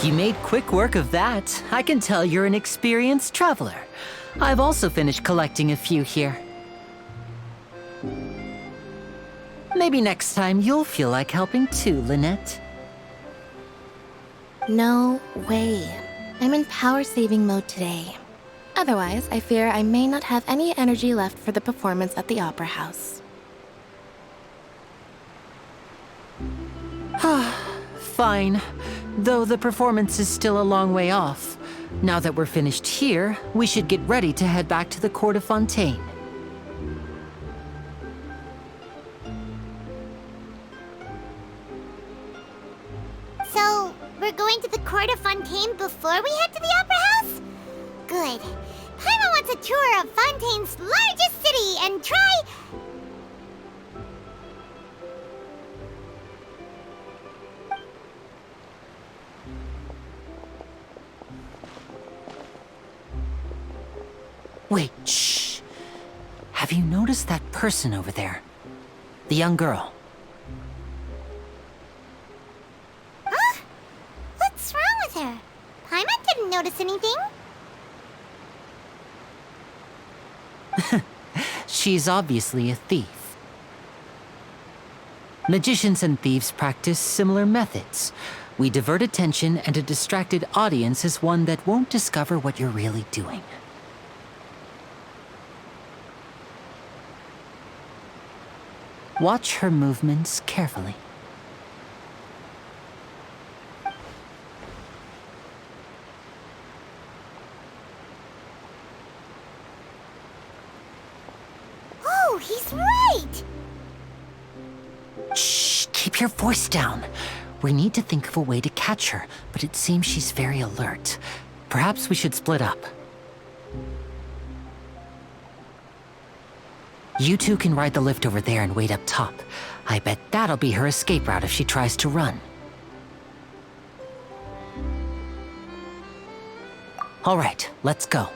You made quick work of that. I can tell you're an experienced traveler. I've also finished collecting a few here. Maybe next time you'll feel like helping too, Lynette. No way. I'm in power-saving mode today. Otherwise, I fear I may not have any energy left for the performance at the Opera House. Fine. Though the performance is still a long way off. Now that we're finished here, we should get ready to head back to the court of Fontейn. So, we're going to the court of Fontейn before we head to the Opera House? Good. Paimon wants a tour of Fontaine's largest city and try... Wait, shh. Have you noticed that person over there? The young girl. Huh? What's wrong with her? Paimon didn't notice anything. She's obviously a thief. Magicians and thieves practice similar methods. We divert attention, and a distracted audience is one that won't discover what you're really doing. Watch her movements carefully. Oh, he's right! Shh, keep your voice down. We need to think of a way to catch her, but it seems she's very alert. Perhaps we should split up. You two can ride the lift over there and wait up top. I bet that'll be her escape route if she tries to run. All right, let's go.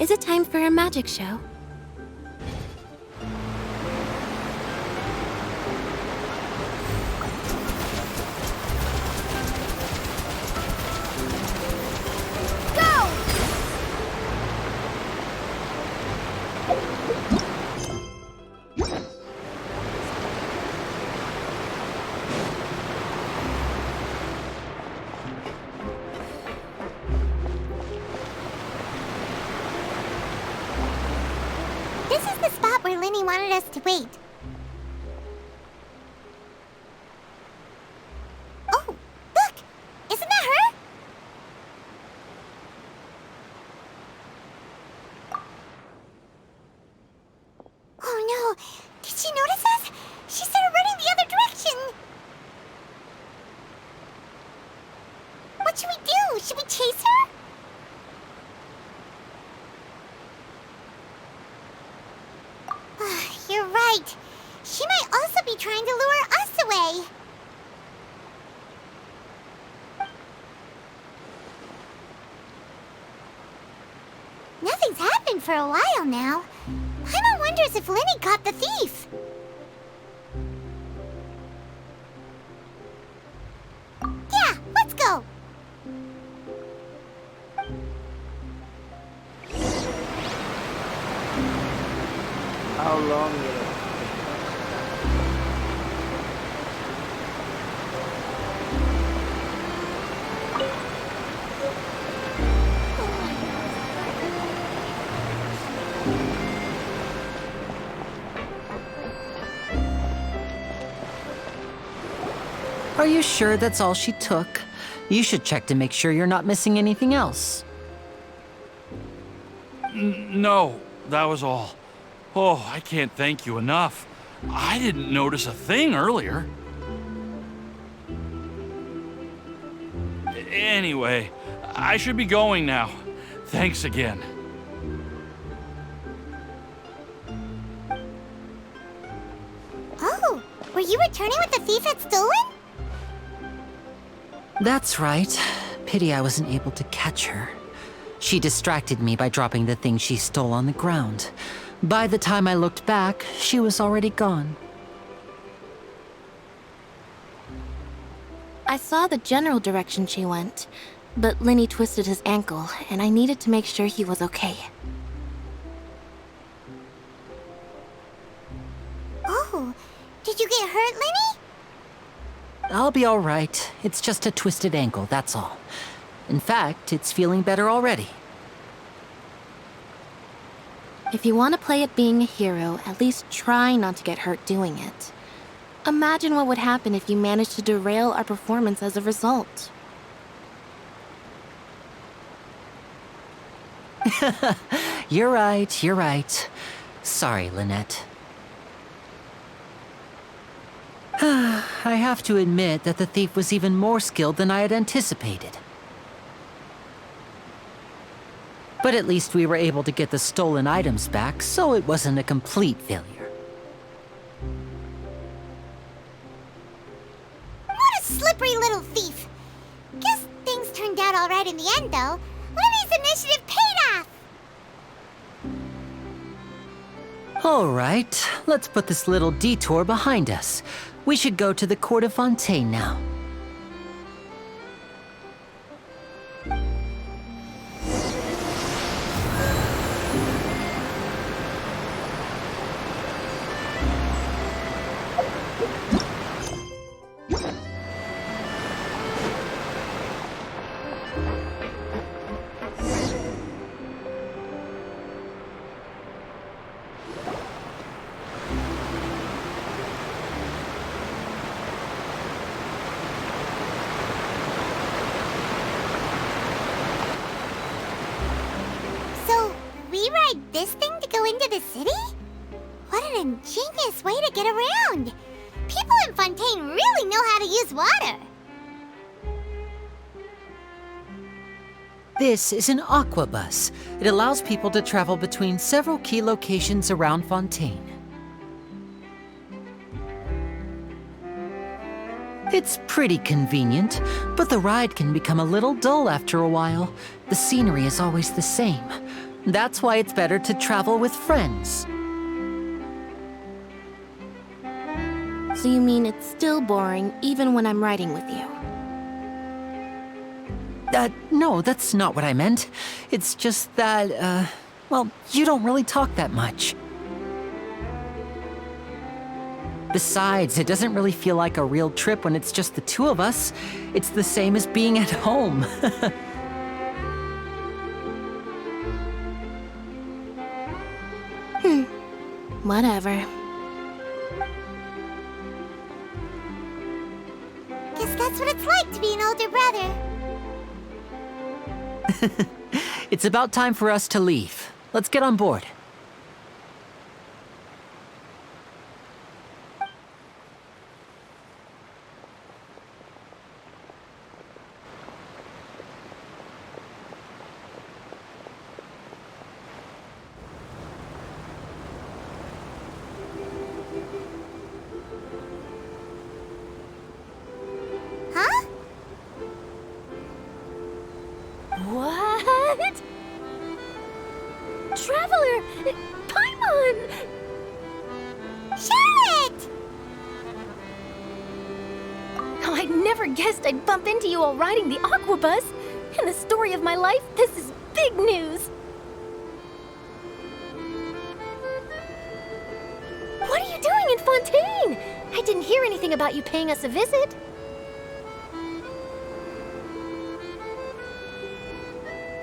Is it time for a magic show? This is the spot where Linny wanted us to wait. Oh, look! Isn't that her? Oh no! Did she notice us? She started running the other direction! What should we do? Should we chase her? You're right. She might also be trying to lure us away. Nothing's happened for a while now. Paimon wonders if Linny caught the thief. Yeah, let's go. How long will it? Are you sure that's all she took? You should check to make sure you're not missing anything else. No, that was all. Oh, I can't thank you enough. I didn't notice a thing earlier. Anyway, I should be going now. Thanks again. Oh, were you returning what the thief had stolen? That's right. Pity I wasn't able to catch her. She distracted me by dropping the thing she stole on the ground. By the time I looked back, she was already gone. I saw the general direction she went, but Linny twisted his ankle, and I needed to make sure he was okay. Oh, did you get hurt, Linny? I'll be all right. It's just a twisted ankle, that's all. In fact, it's feeling better already. If you want to play at being a hero, at least try not to get hurt doing it. Imagine what would happen if you managed to derail our performance as a result. You're right, you're right. Sorry, Lynette. I have to admit that the thief was even more skilled than I had anticipated. But at least we were able to get the stolen items back, so it wasn't a complete failure. What a slippery little thief! Guess things turned out all right in the end, though. Linny's initiative paid off! All right, let's put this little detour behind us. We should go to the court of Fontейn now. This thing to go into the city? What an ingenious way to get around! People in Fontaine really know how to use water! This is an aquabus. It allows people to travel between several key locations around Fontaine. It's pretty convenient, but the ride can become a little dull after a while. The scenery is always the same. That's why it's better to travel with friends. So you mean it's still boring even when I'm riding with you? No, that's not what I meant. It's just that, well, you don't really talk that much. Besides, it doesn't really feel like a real trip when it's just the two of us. It's the same as being at home. Whatever. Guess that's what it's like to be an older brother. It's about time for us to leave. Let's get on board. Huh? What? Traveler! Paimon! Charlotte! Oh, I never guessed I'd bump into you while riding the Aquabus. In the story of my life, this is big news. What are you doing in Fontaine? I didn't hear anything about you paying us a visit.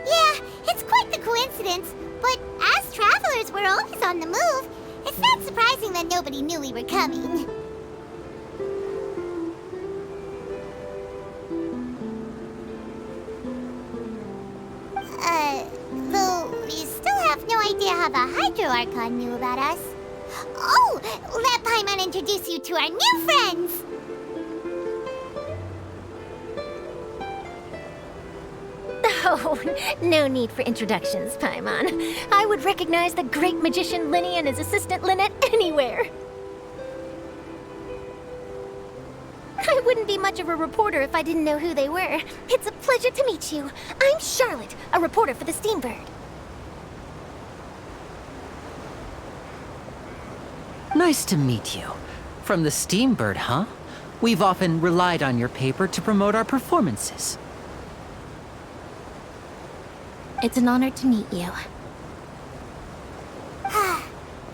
Yeah, it's quite the coincidence, but as travelers, we're always on the move. It's not surprising that nobody knew we were coming. Though we still have no idea how the Hydro Archon knew about us. Oh, let Paimon introduce you to our new friends! Oh, no need for introductions, Paimon. I would recognize the great magician Linny and his assistant Lynette anywhere. I wouldn't be much of a reporter if I didn't know who they were. It's a pleasure to meet you. I'm Charlotte, a reporter for the Steambird. Nice to meet you. From the Steambird, huh? We've often relied on your paper to promote our performances. It's an honor to meet you.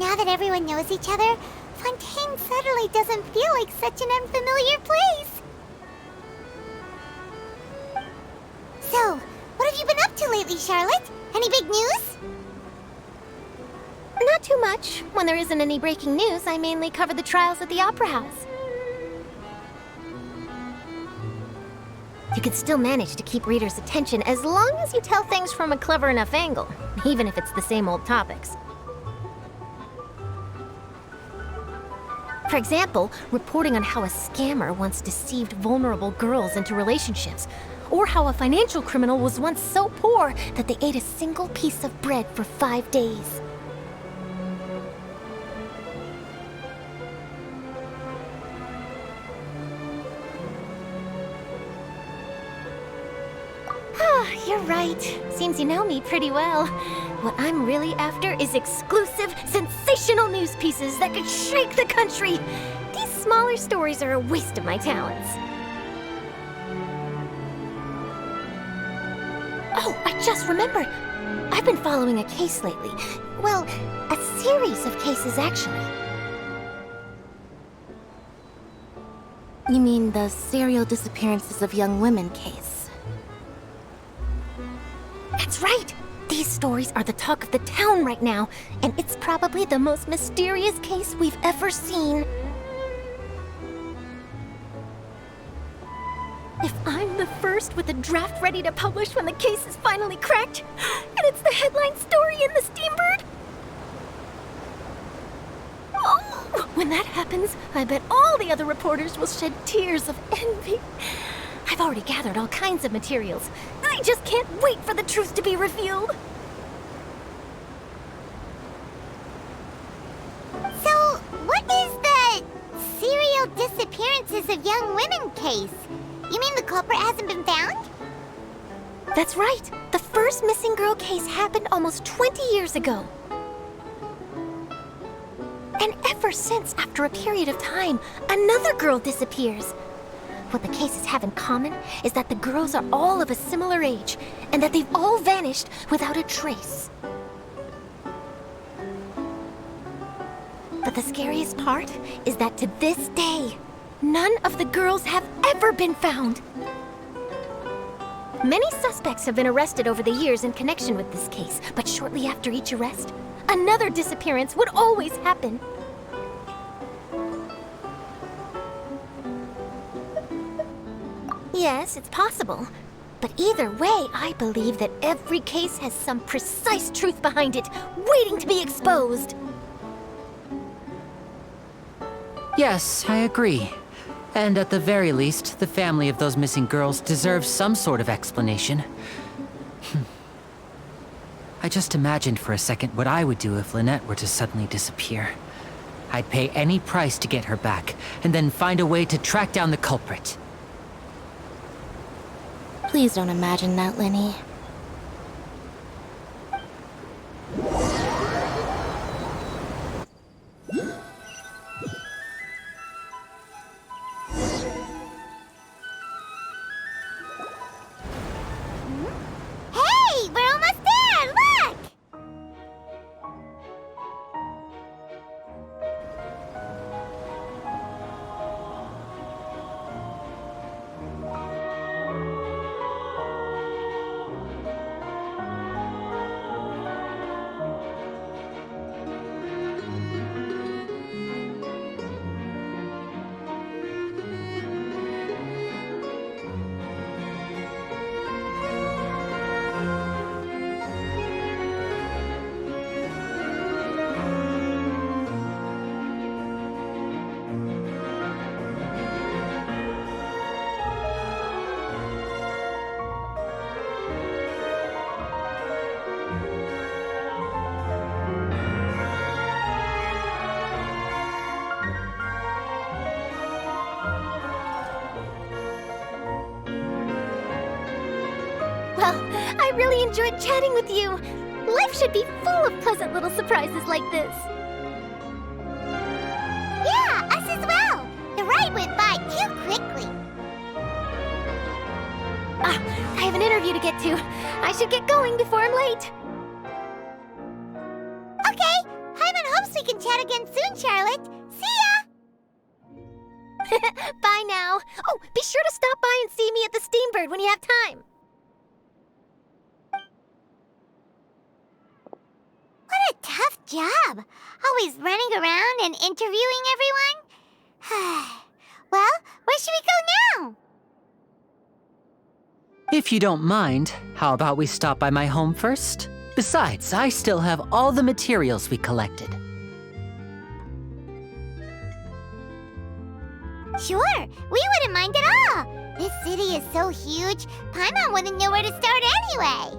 Now that everyone knows each other, Fontaine suddenly doesn't feel like such an unfamiliar place. So, what have you been up to lately, Charlotte? Any big news? Not too much. When there isn't any breaking news, I mainly cover the trials at the Opera House. You can still manage to keep readers' attention as long as you tell things from a clever enough angle, even if it's the same old topics. For example, reporting on how a scammer once deceived vulnerable girls into relationships, or how a financial criminal was once so poor that they ate a single piece of bread for 5 days. You're right. Seems you know me pretty well. What I'm really after is exclusive, sensational news pieces that could shake the country. These smaller stories are a waste of my talents. Oh, I just remembered. I've been following a case lately. Well, a series of cases, actually. You mean the serial disappearances of young women case? That's right! These stories are the talk of the town right now, and it's probably the most mysterious case we've ever seen. If I'm the first with a draft ready to publish when the case is finally cracked, and it's the headline story in the Steambird, oh, when that happens, I bet all the other reporters will shed tears of envy. I've already gathered all kinds of materials. I just can't wait for the truth to be revealed. So, what is the serial disappearances of young women case? You mean the culprit hasn't been found? That's right. The first missing girl case happened almost 20 years ago. And ever since, after a period of time, another girl disappears. What the cases have in common is that the girls are all of a similar age, and that they've all vanished without a trace. But the scariest part is that to this day, none of the girls have ever been found. Many suspects have been arrested over the years in connection with this case, but shortly after each arrest, another disappearance would always happen. Yes, it's possible. But either way, I believe that every case has some precise truth behind it, waiting to be exposed. Yes, I agree. And at the very least, the family of those missing girls deserves some sort of explanation. I just imagined for a second what I would do if Lynette were to suddenly disappear. I'd pay any price to get her back, and then find a way to track down the culprit. Please don't imagine that, Lenny. Hey, we're almost there! Look! Well, I really enjoyed chatting with you. Life should be full of pleasant little surprises like this. Yeah, us as well. The ride went by too quickly. I have an interview to get to. I should get going before I'm late. Okay, Hyman hopes we can chat again soon, Charlotte. See ya! Bye now. Oh, be sure to stop by and see me at the Steambird when you have time. What a tough job. Always running around and interviewing everyone. Well, where should we go now? If you don't mind, how about we stop by my home first? Besides, I still have all the materials we collected. Sure, we wouldn't mind at all. This city is so huge, Paimon wouldn't know where to start anyway.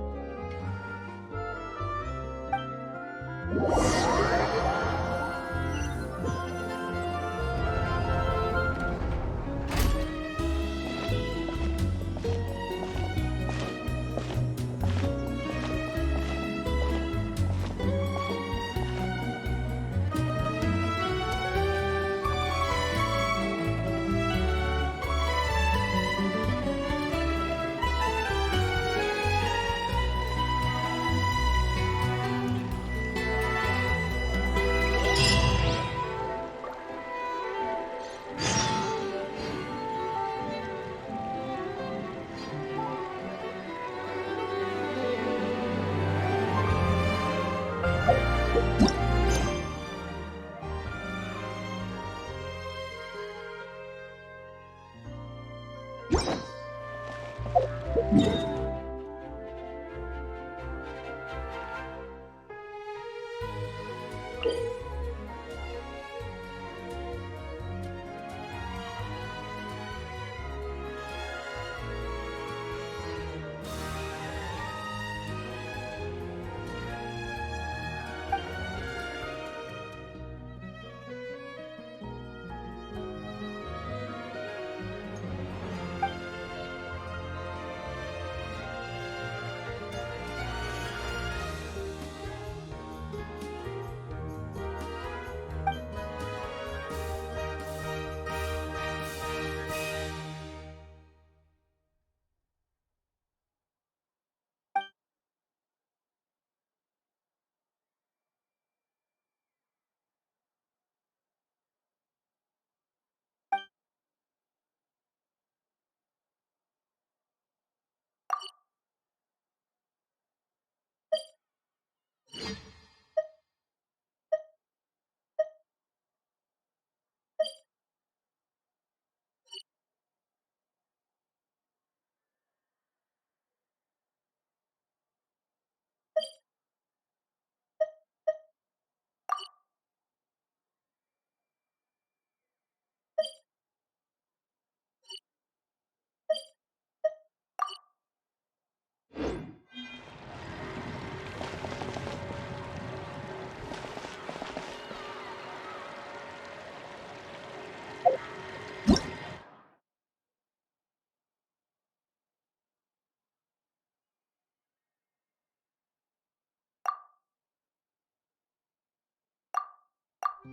Does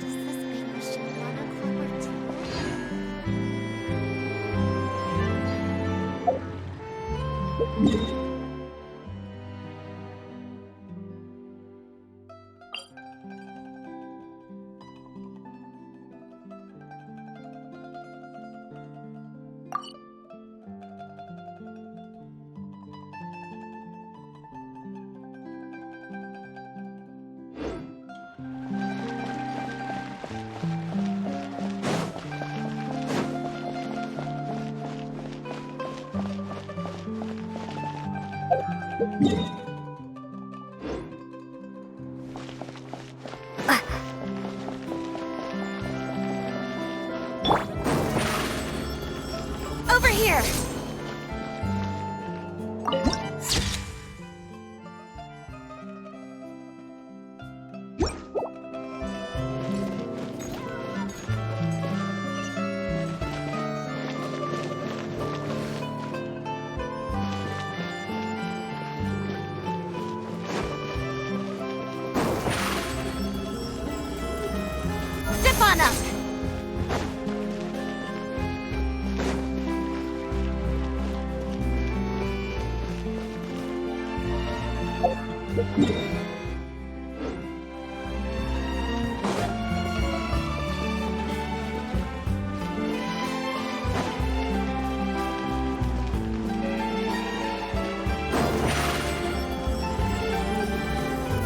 this big machine run a clever too? Over here! Step on up!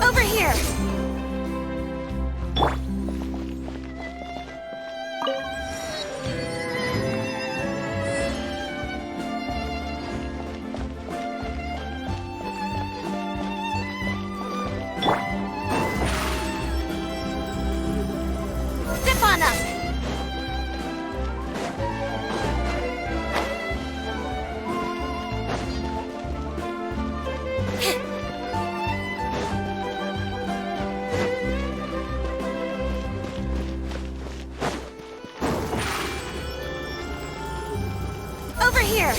Over here! Step on up! Over here!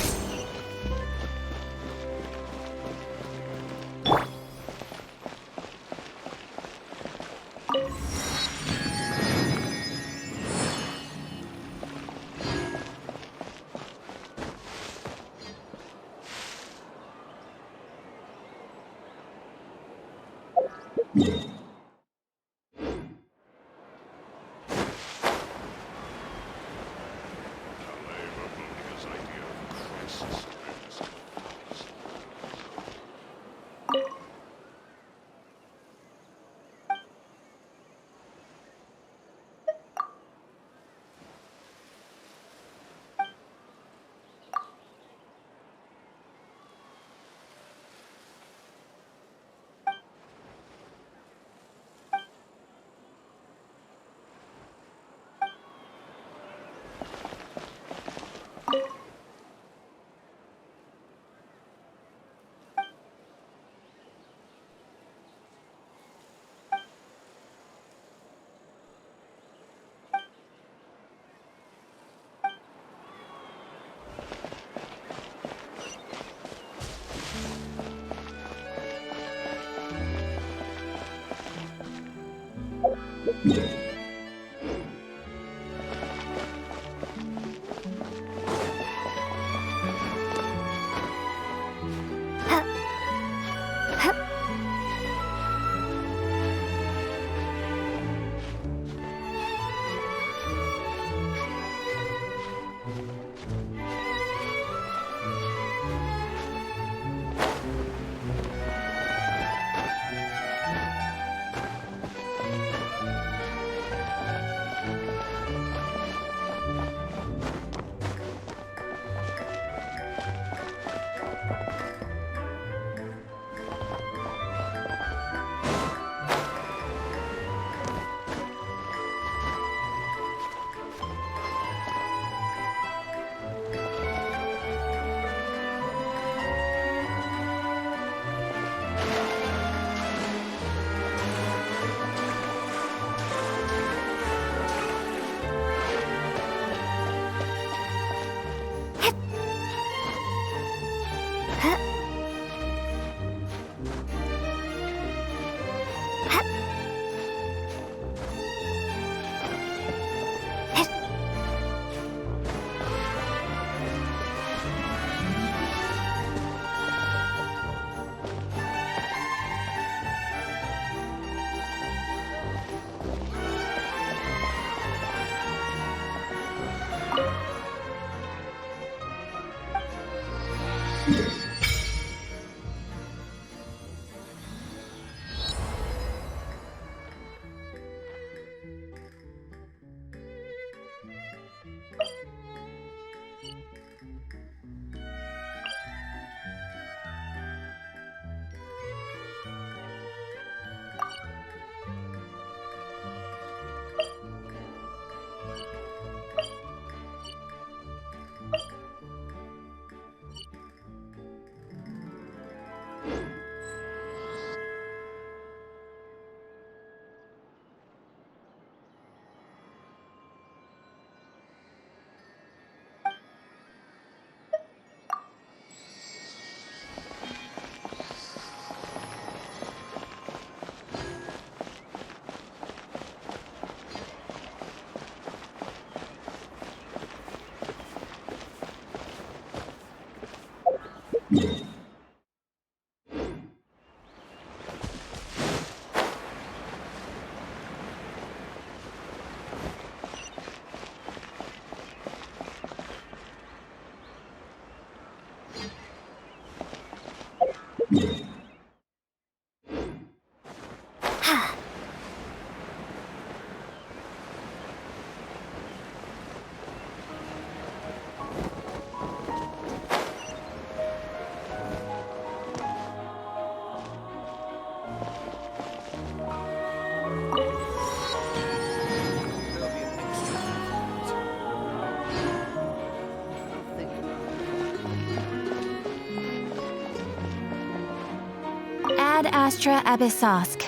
Ad Astra Abyssosk.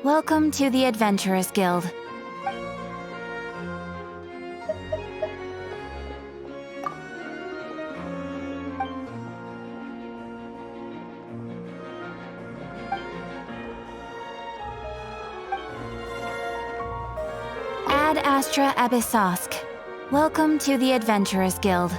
Welcome to the Adventurers Guild. Ad Astra Abyssosk. Welcome to the Adventurers Guild.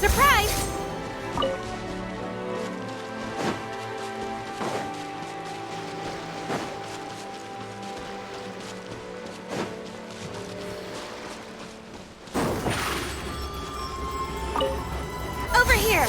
Surprise! Over here!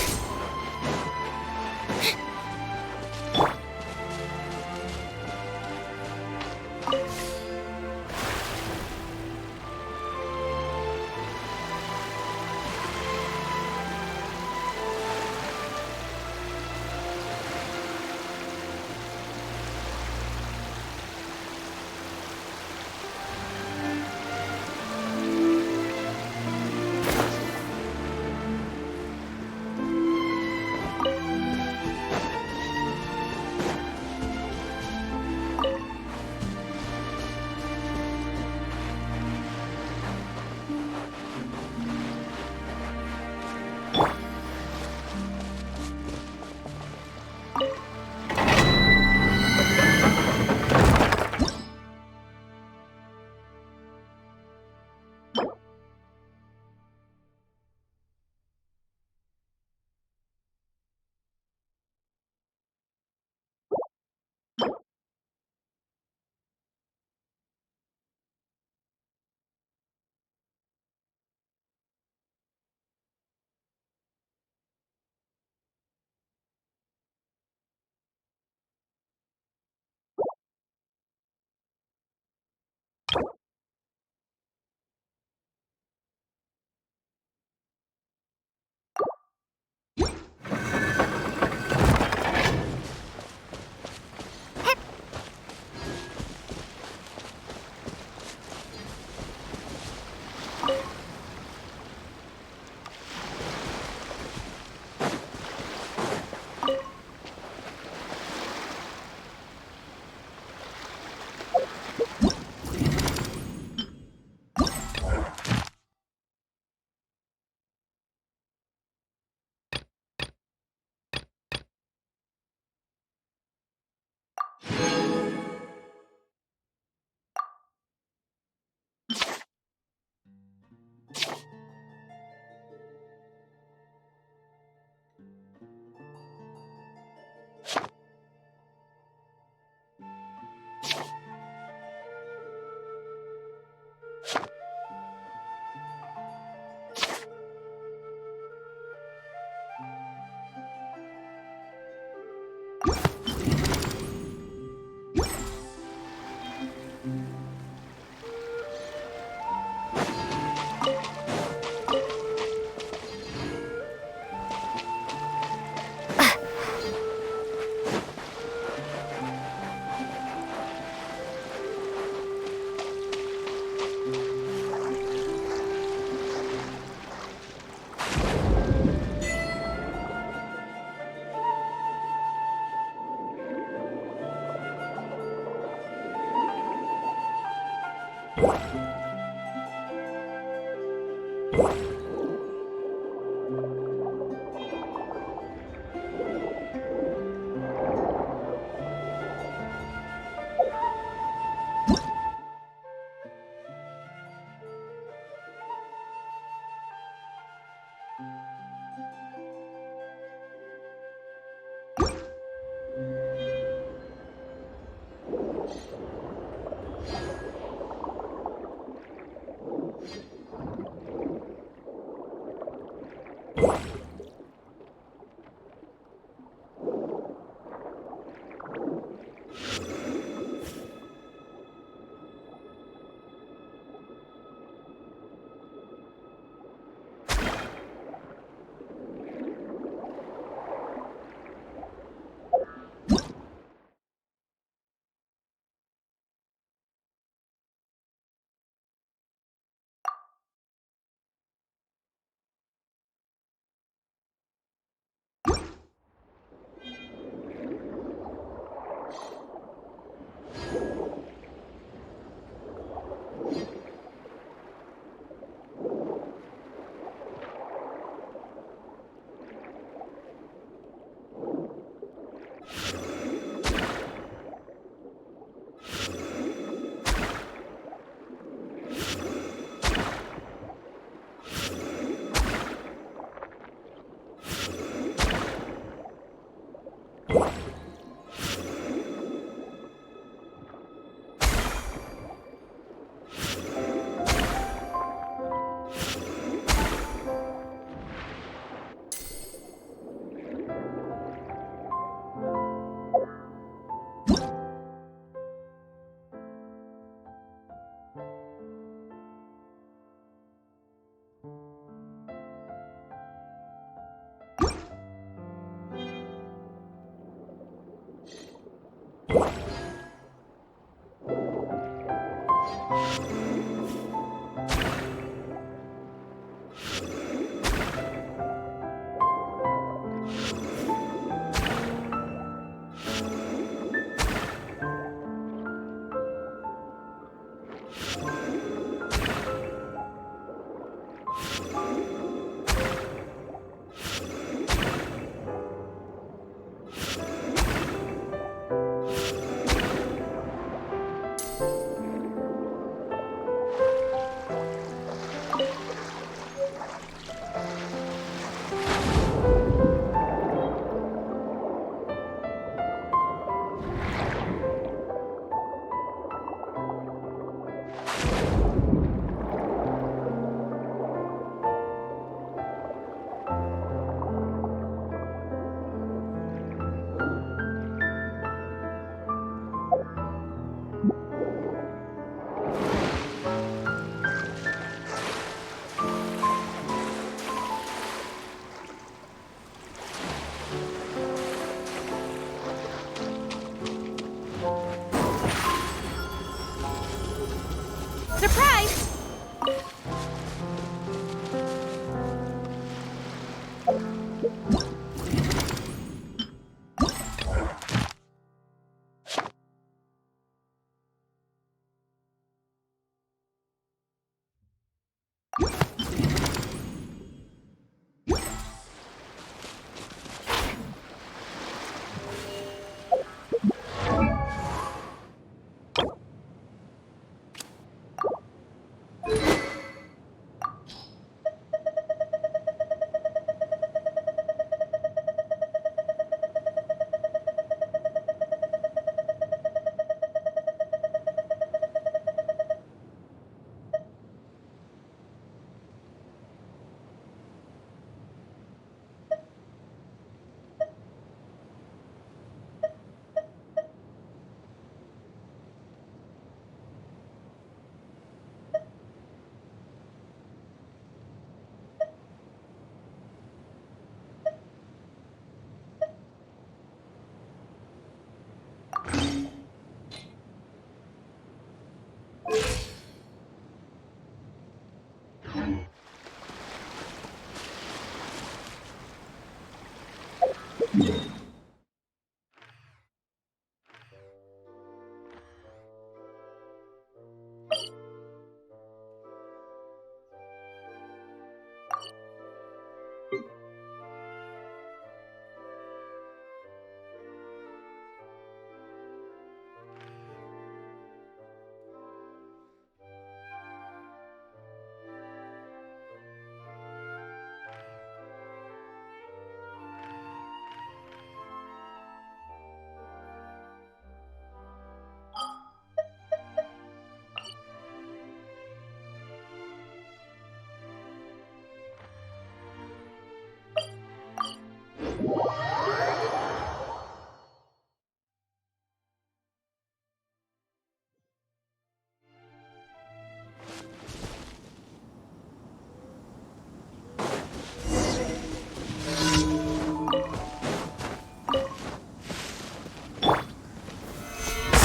Surprise!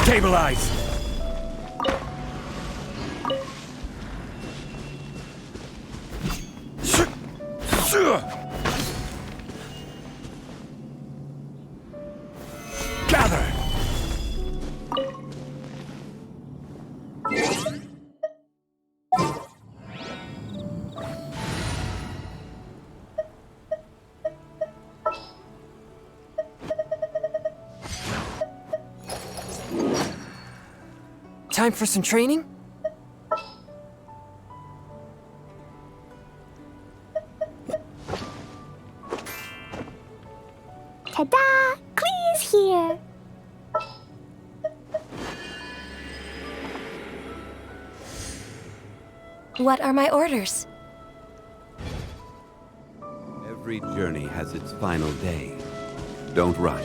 Stabilize! Gather! Time for some training? Ta-da! Clee's here! What are my orders? Every journey has its final day. Don't rush.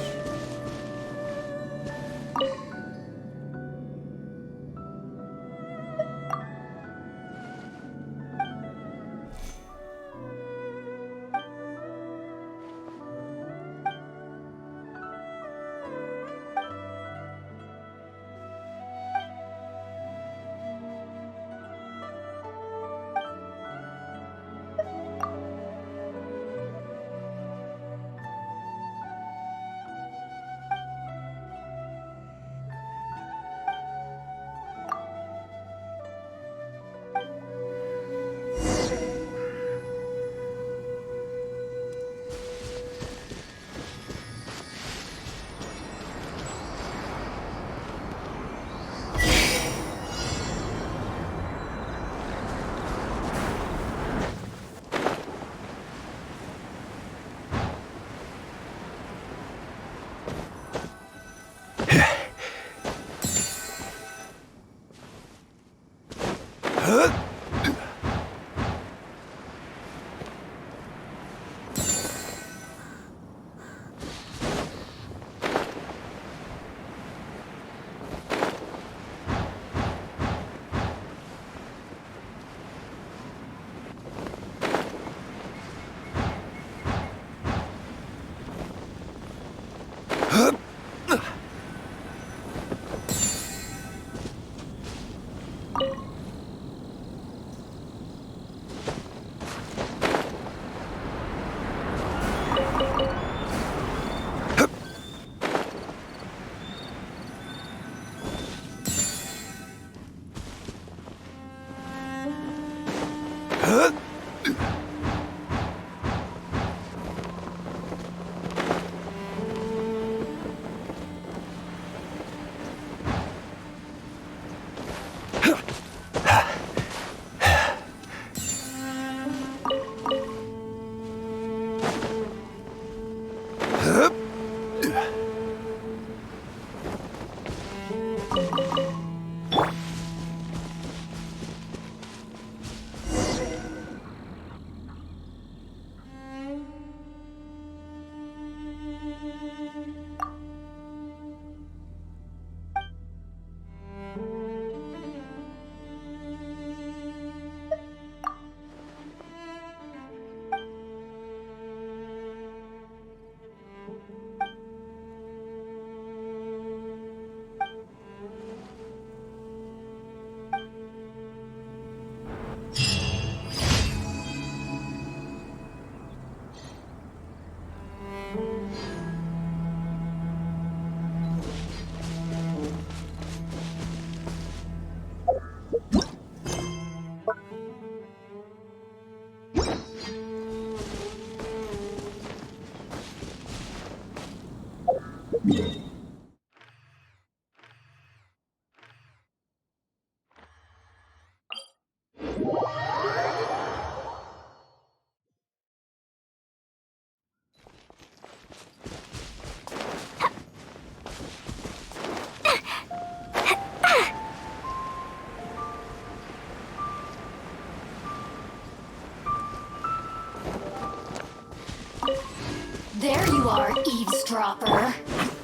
There you are, eavesdropper.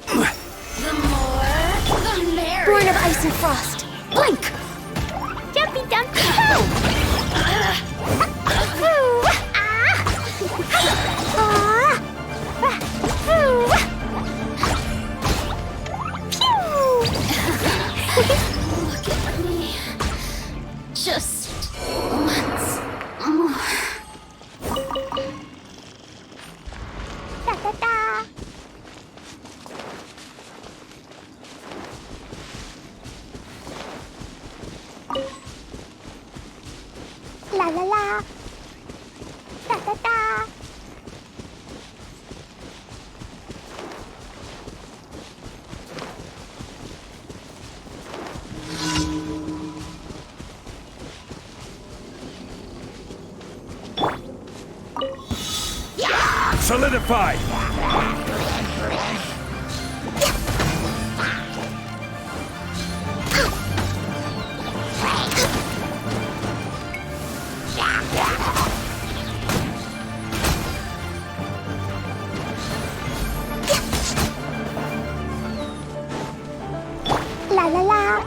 The more, the merrier. Born of ice and frost. Blink! Jumpy dumpy Look at me. Just once more. Da-da-da. La la la. Da-da-da. Solidified! La la la.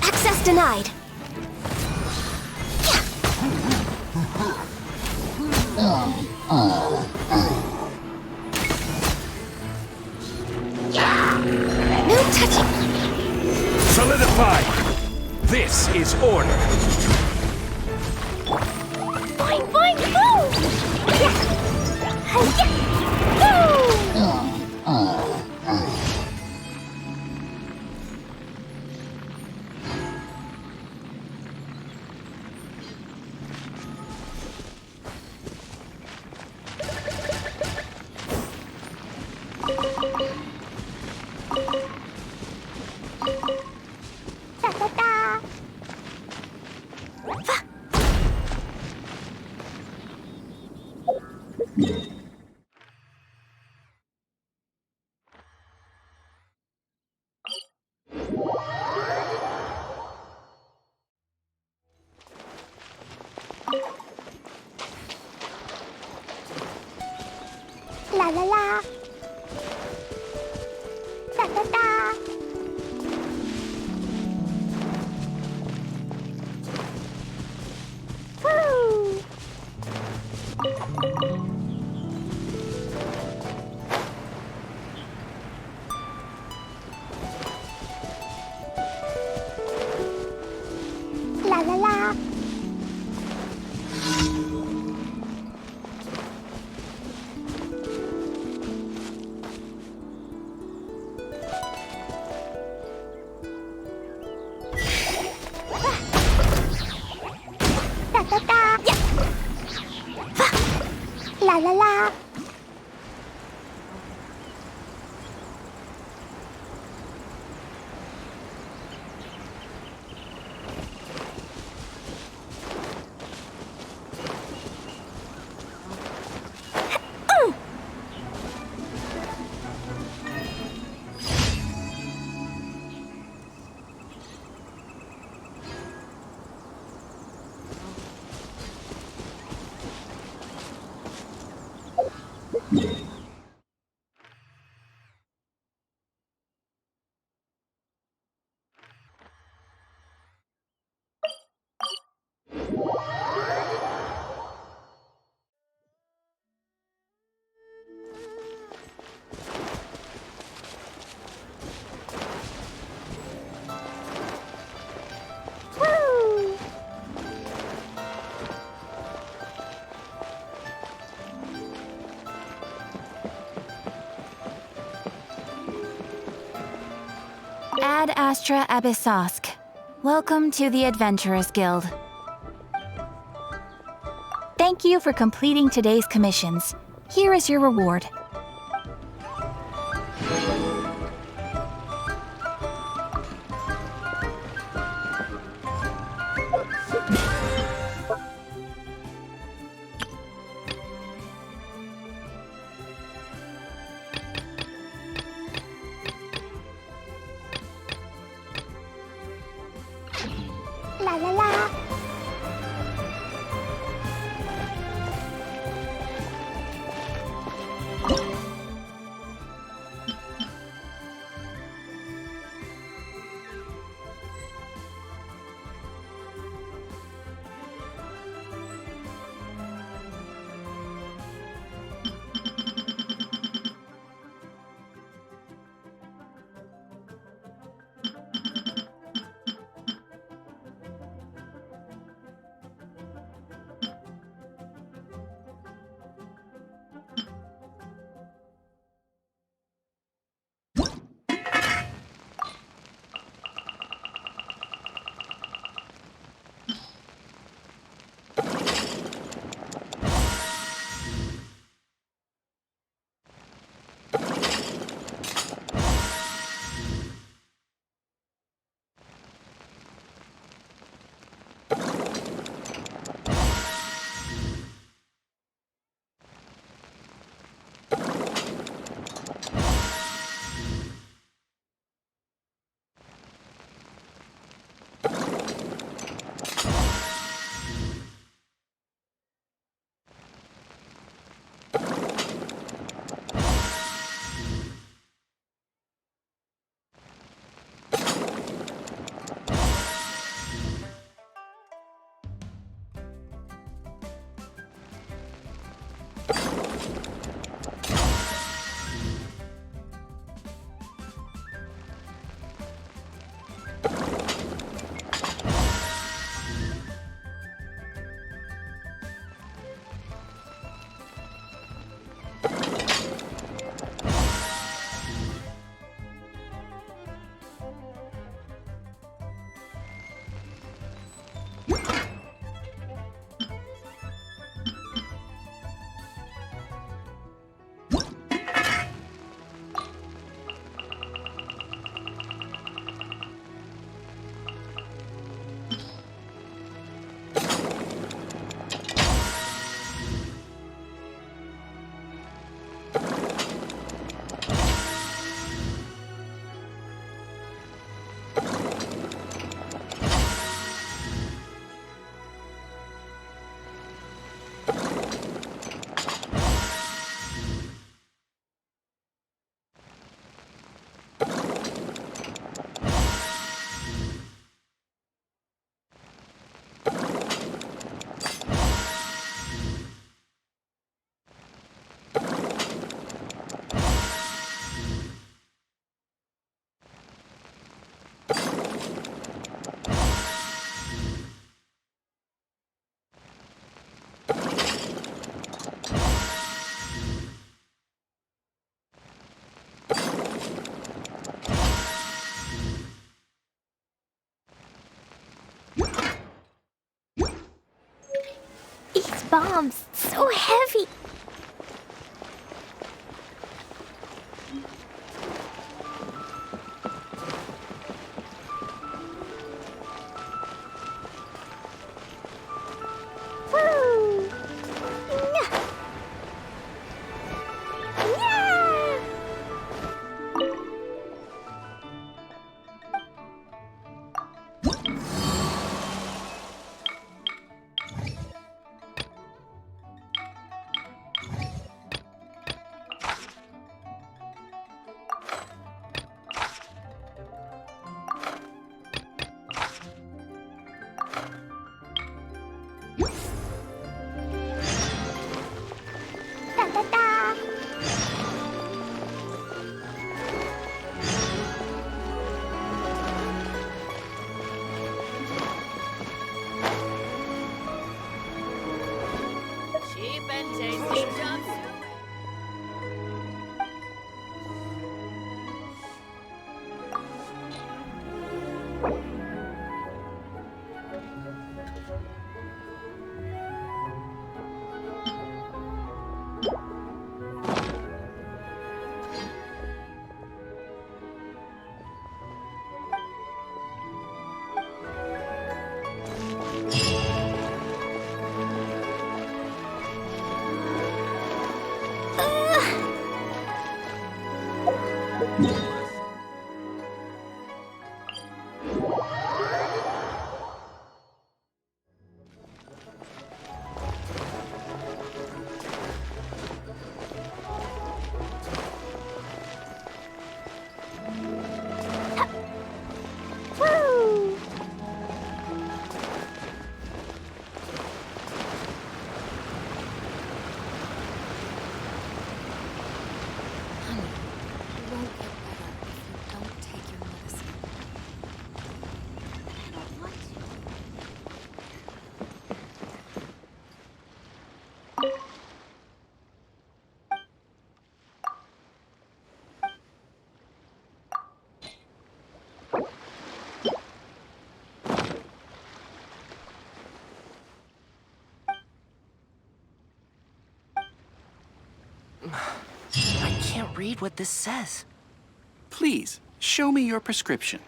Access denied. No touching. Solidified! This is order. Boing boing boom. Yeah. Yeah. Boom. La la la. Da da da. Woo! La la la. Da da da. Yeah. La la la. Woo! Ad Astra Abyssosk. Welcome to the Adventurers Guild. Thank you for completing today's commissions. Here is your reward. La la la. arms, so heavy. Woo! Yeah. Yeah. Da da da. Cheap and tasty jumpsuit. Woo! I can't read what this says. Please, show me your prescription.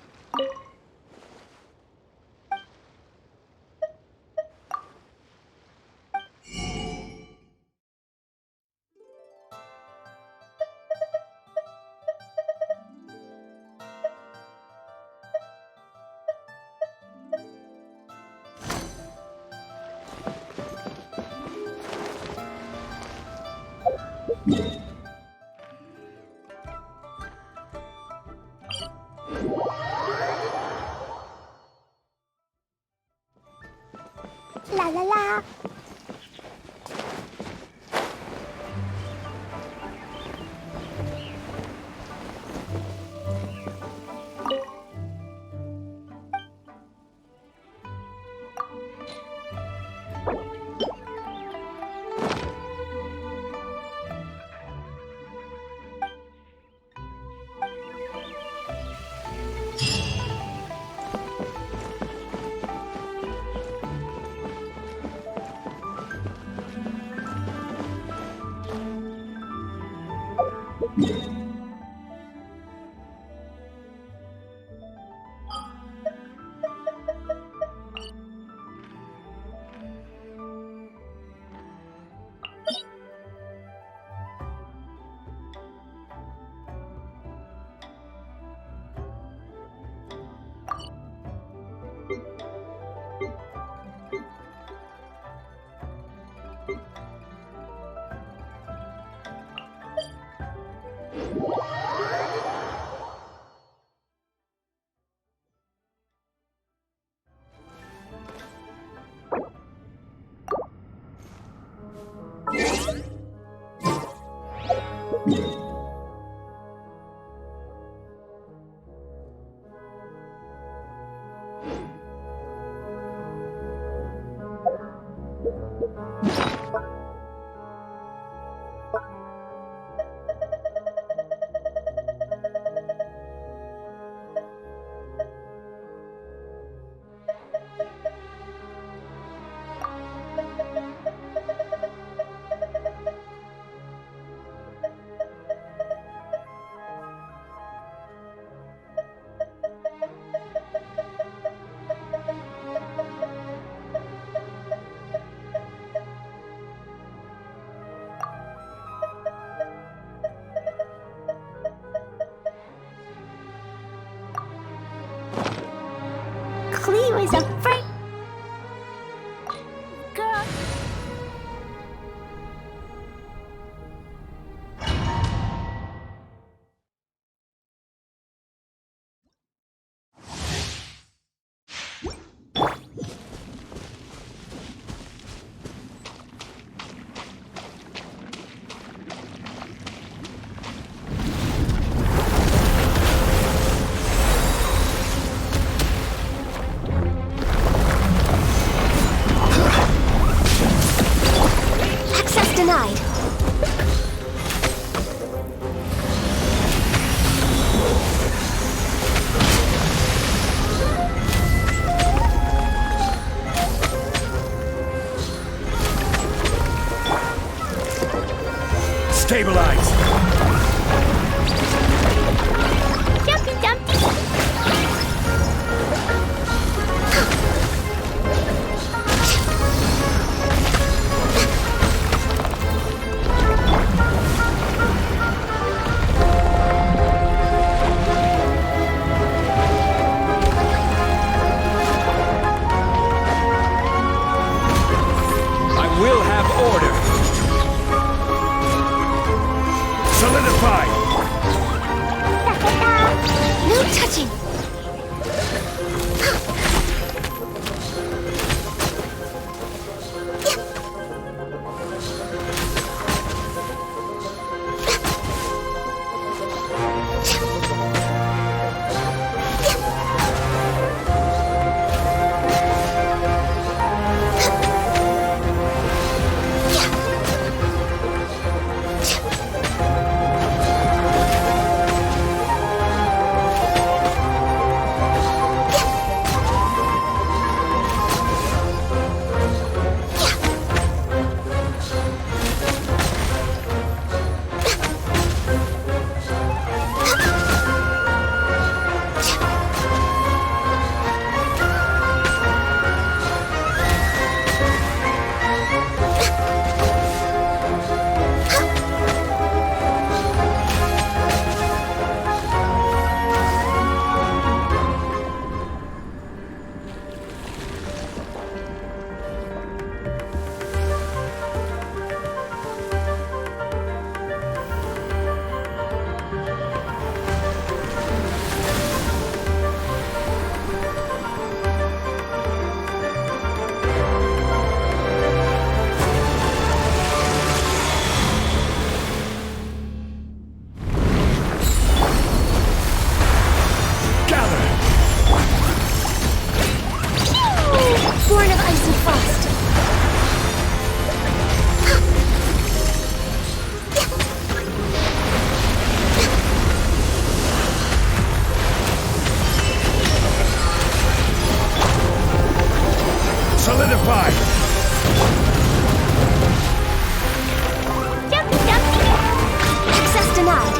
La la la. Stabilize! Jumpy Dumpty! I will have order! Solidify! No touching! Born of ice and frost. Solidify! Jumpy Dumpty! Access denied.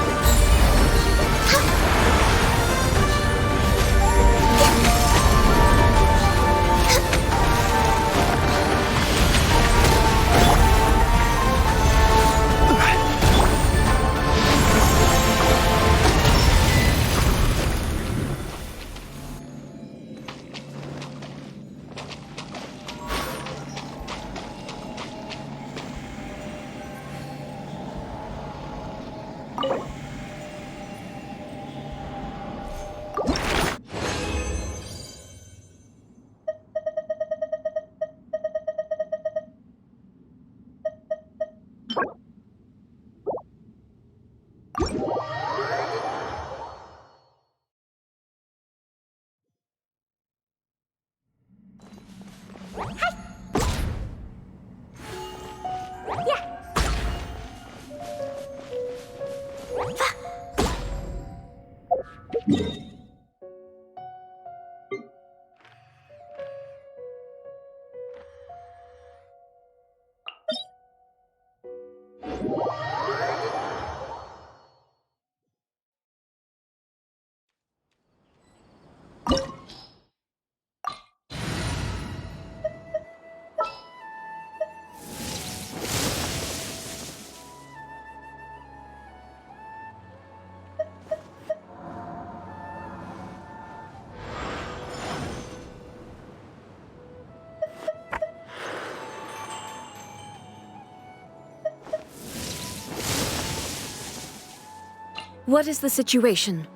What is the situation?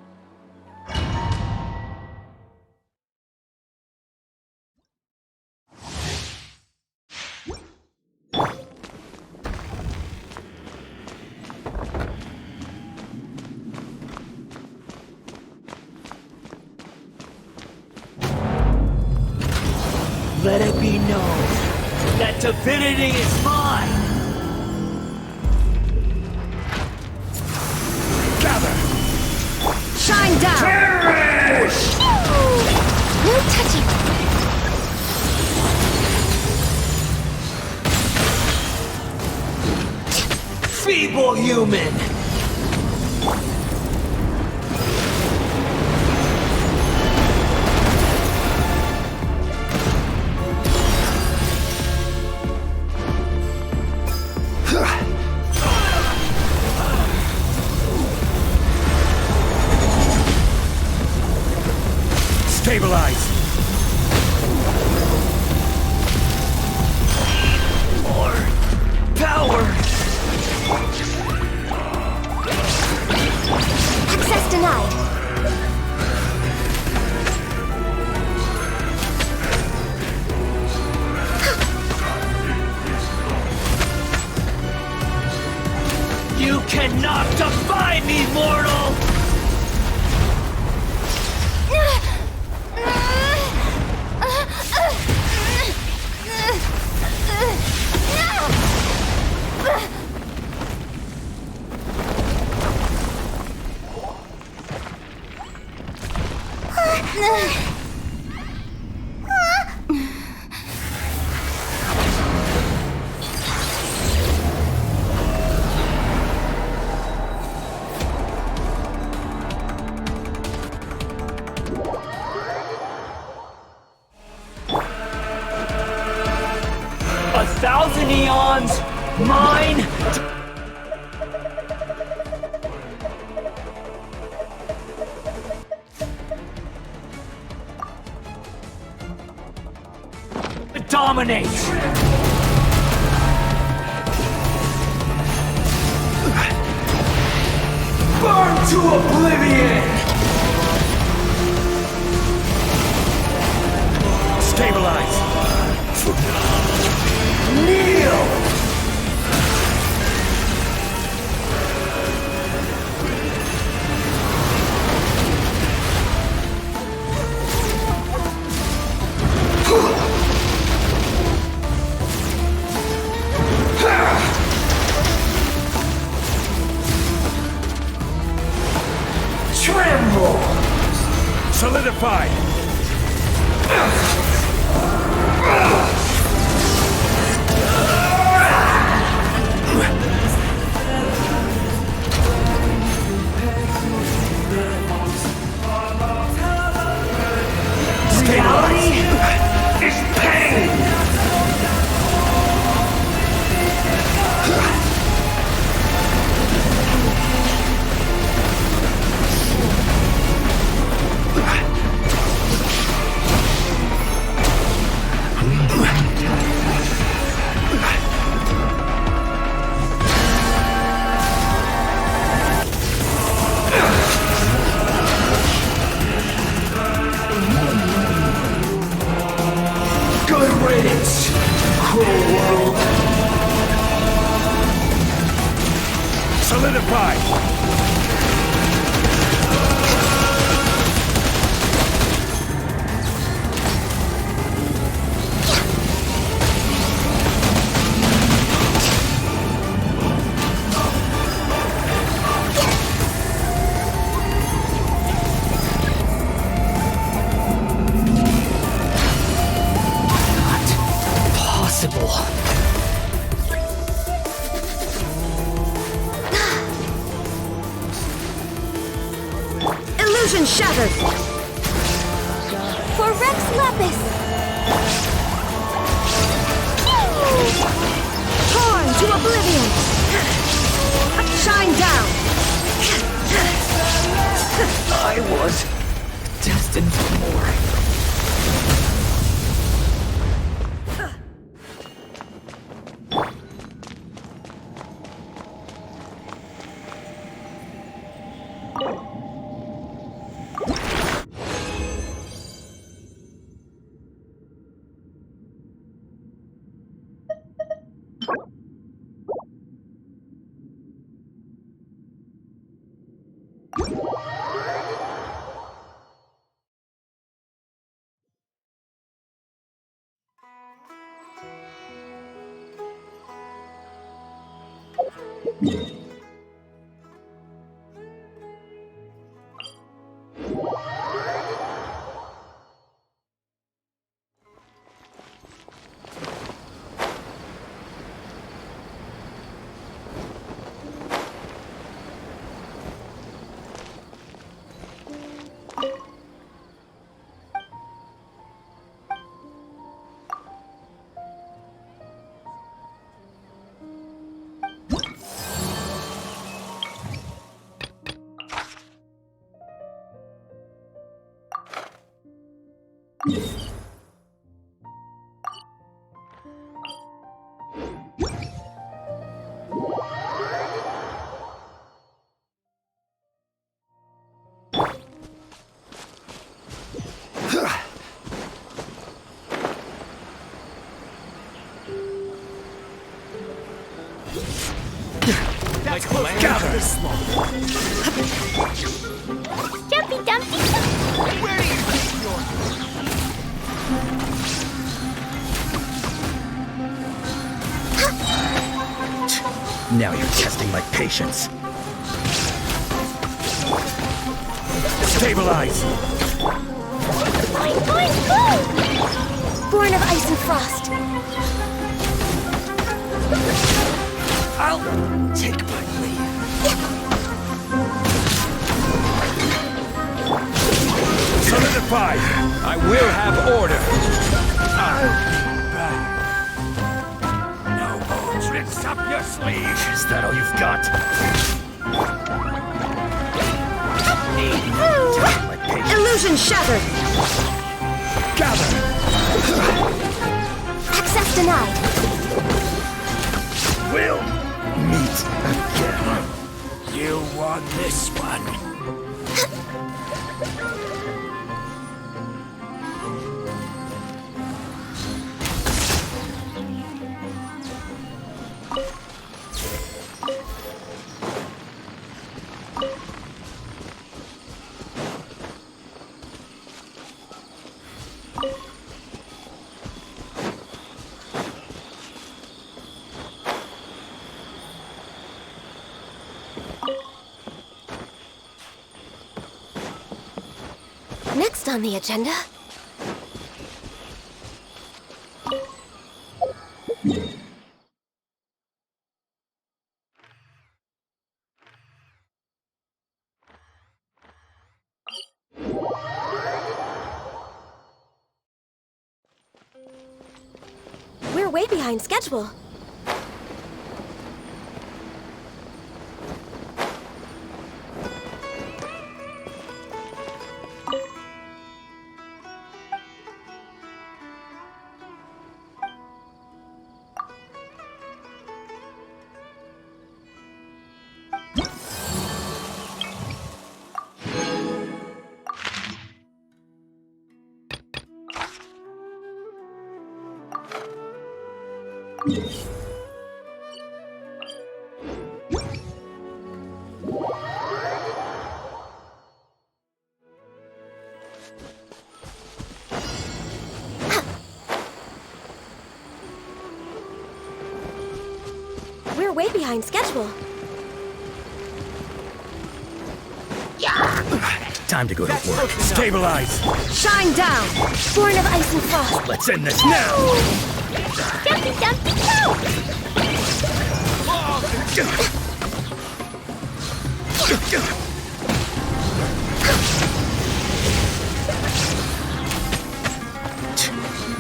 Let it be known that divinity is mine! Shine down! Perish! No touching! Feeble evil human! Stabilize! More power! Access denied. You cannot defy me, mortal! A thousand eons, mine! Dominate! Burn to oblivion! Stabilize! Kneel! Tremble! Solidify! Reality is pain! Good riddance, cruel world! Solidify! Possible. Illusion shattered. For Rex Lapis. Torn to oblivion. Shine down. I was destined for more. That's close. Gather this long. Jumpy Dumpty! Where do you think you're? Now you're testing my patience. Stabilize! Boing, boing, boom! Born of ice and frost. I'll take my leave. Solidify! I will have order! No more tricks up your sleeve! Is that all you've got? Illusion shattered! Gather! Access denied! We'll meet again. You won this one. Next on the agenda. We're way behind schedule. We're way behind schedule. Time to go to work. Stabilize! Shine down! Born of ice and frost. Let's end this now! Jumpy Dumpty, go!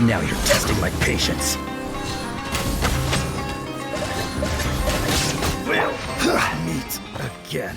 Now you're testing my patience. We'll meet again.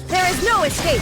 There is no escape!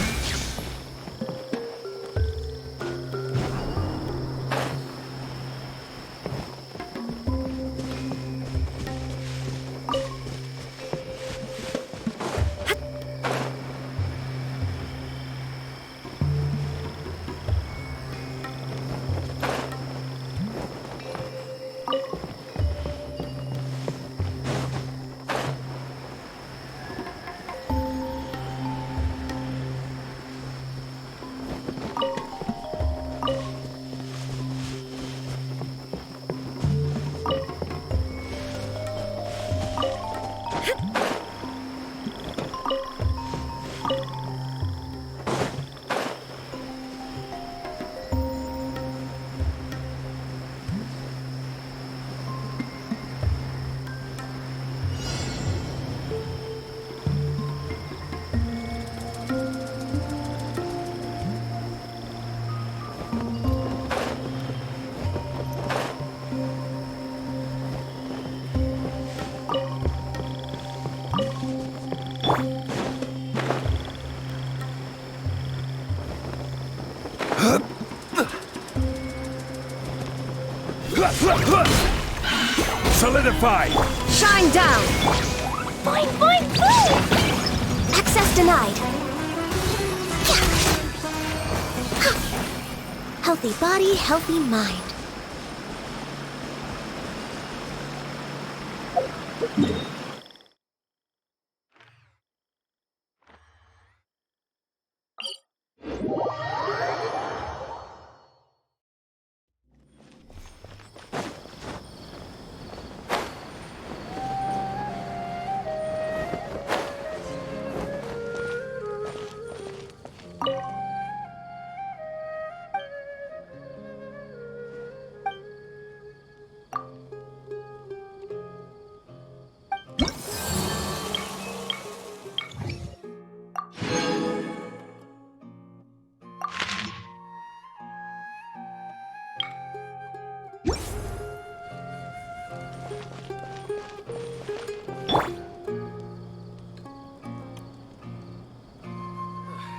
Solidify! Shine down! Boing, boing, boing! Access denied. Healthy body, healthy mind.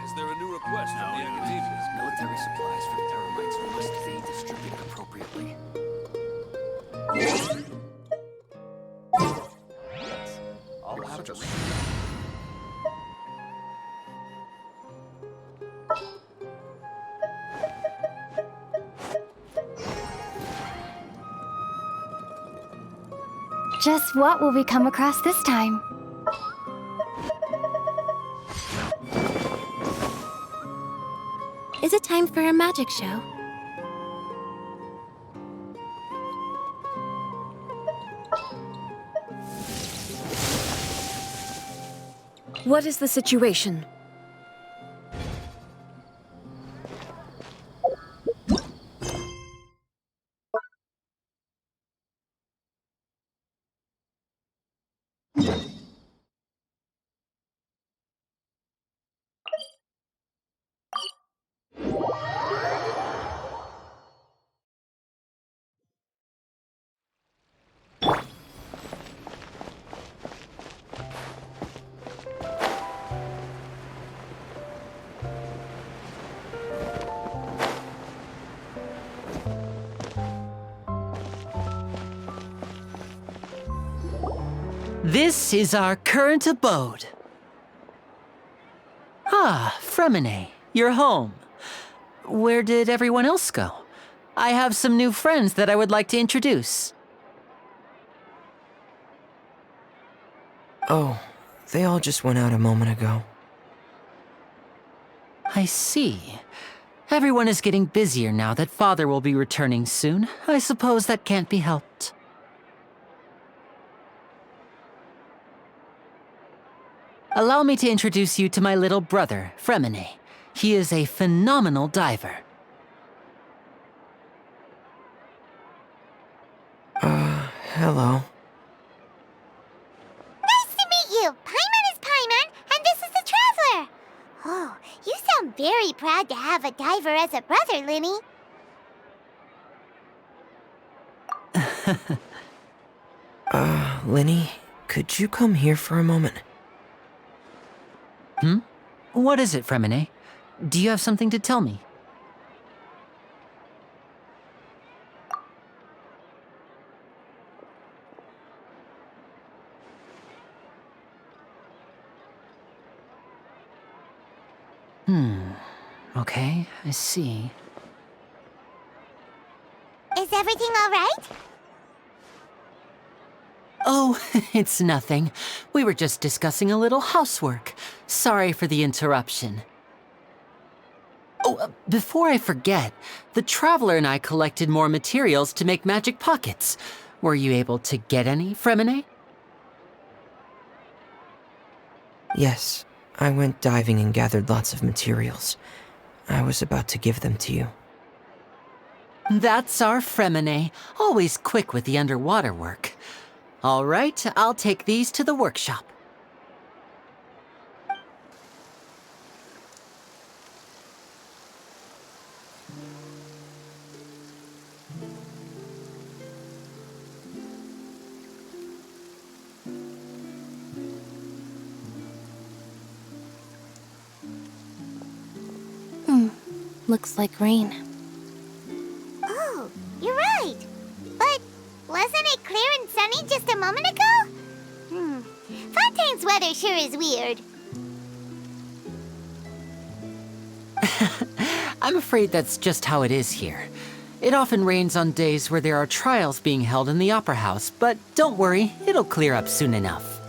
Is there a new request from the academia? Military supplies for the Eremites must be distributed appropriately. I'll have to... Just what will we come across this time? Is it time for a magic show? What is the situation? This is our current abode. Ah, Fremine, you're home. Where did everyone else go? I have some new friends that I would like to introduce. Oh, they all just went out a moment ago. I see. Everyone is getting busier now that Father will be returning soon. I suppose that can't be helped. Allow me to introduce you to my little brother, Fremine. He is a phenomenal diver. Hello. Nice to meet you! Paimon is Paimon, and this is the Traveler! Oh, you sound very proud to have a diver as a brother, Linny. Linny, could you come here for a moment? Hmm? What is it, Fremine? Do you have something to tell me? Okay, I see. Is everything all right? Oh, it's nothing. We were just discussing a little housework. Sorry for the interruption. Oh, before I forget, the Traveler and I collected more materials to make magic pockets. Were you able to get any, Fremine? Yes, I went diving and gathered lots of materials. I was about to give them to you. That's our Fremine, always quick with the underwater work. All right, I'll take these to the workshop. Looks like rain. Oh, you're right. But wasn't it clear and sunny just a moment ago? Fontaine's weather sure is weird. I'm afraid that's just how it is here. It often rains on days where there are trials being held in the Opera House, but don't worry, it'll clear up soon enough.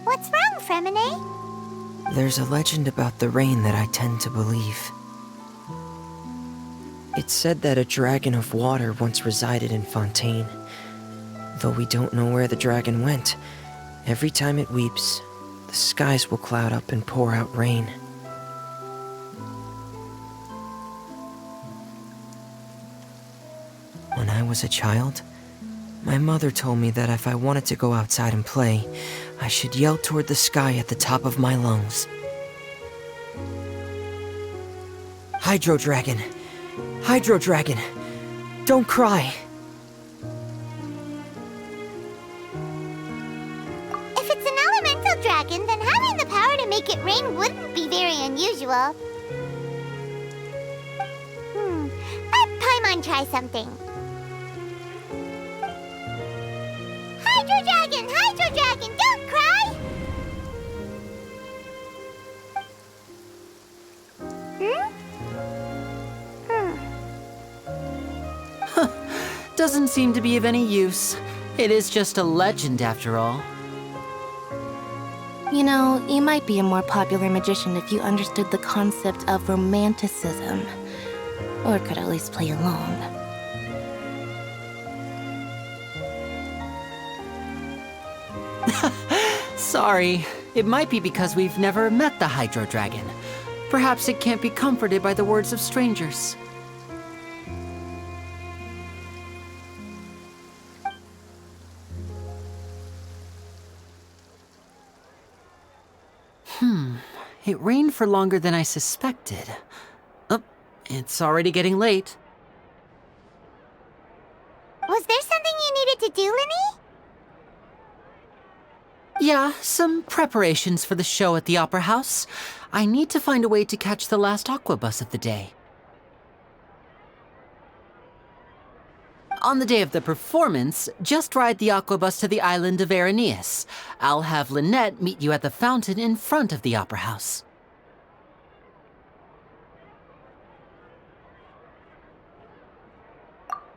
What's wrong, Fremine? There's a legend about the rain that I tend to believe. It's said that a dragon of water once resided in Fontaine. Though we don't know where the dragon went, every time it weeps, the skies will cloud up and pour out rain. When I was a child, my mother told me that if I wanted to go outside and play, I should yell toward the sky at the top of my lungs. Hydro Dragon! Hydro Dragon! Don't cry! If it's an elemental dragon, then having the power to make it rain wouldn't be very unusual. Let Paimon try something. Hydro Dragon, don't cry! Doesn't seem to be of any use. It is just a legend after all. You know, you might be a more popular magician if you understood the concept of romanticism. Or could at least play along. Sorry. It might be because we've never met the Hydro Dragon. Perhaps it can't be comforted by the words of strangers. It rained for longer than I suspected. Oh, it's already getting late. Was there something you needed to do, Linny? Yeah, some preparations for the show at the Opera House. I need to find a way to catch the last aqua bus of the day. On the day of the performance, just ride the aqua bus to the island of Aeneas. I'll have Lynette meet you at the fountain in front of the Opera House.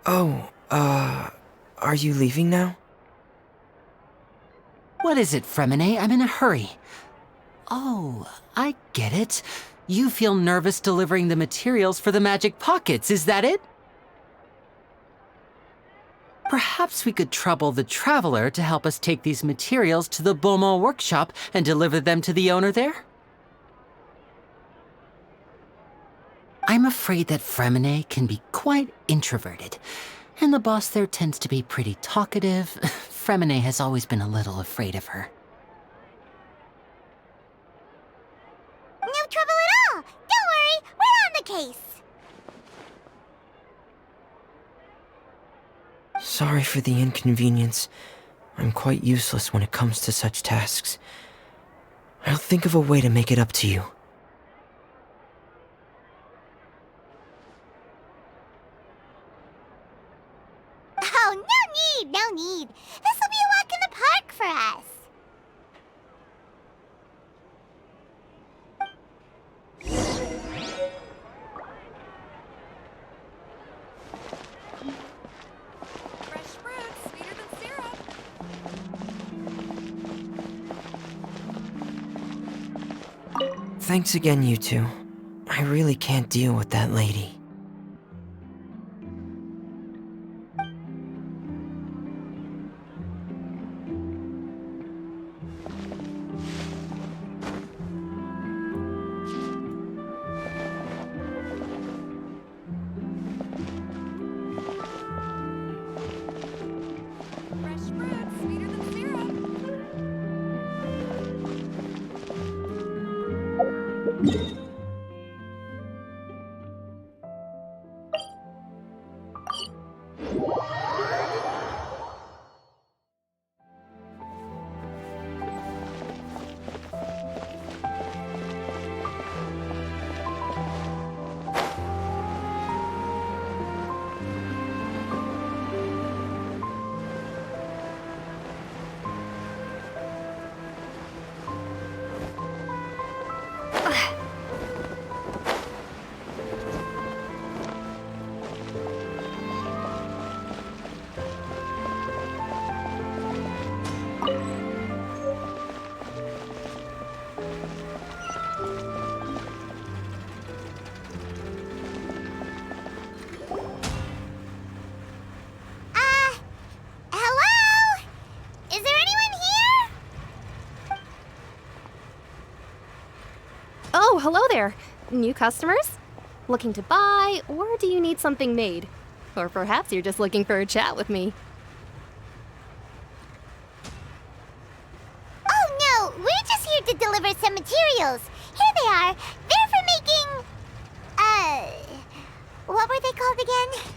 Oh, are you leaving now? What is it, Fremine? I'm in a hurry. Oh, I get it. You feel nervous delivering the materials for the magic pockets, is that it? Perhaps we could trouble the Traveler to help us take these materials to the Beaumont workshop and deliver them to the owner there? I'm afraid that Fremine can be quite introverted, and the boss there tends to be pretty talkative. Fremine has always been a little afraid of her. No trouble at all! Don't worry, we're on the case! Sorry for the inconvenience. I'm quite useless when it comes to such tasks. I'll think of a way to make it up to you. Oh, no need. This will be a walk in the park for us. Thanks again, you two. I really can't deal with that lady. Oh, hello there. New customers? Looking to buy, or do you need something made? Or perhaps you're just looking for a chat with me. Oh no, we're just here to deliver some materials. Here they are. They're for making... what were they called again?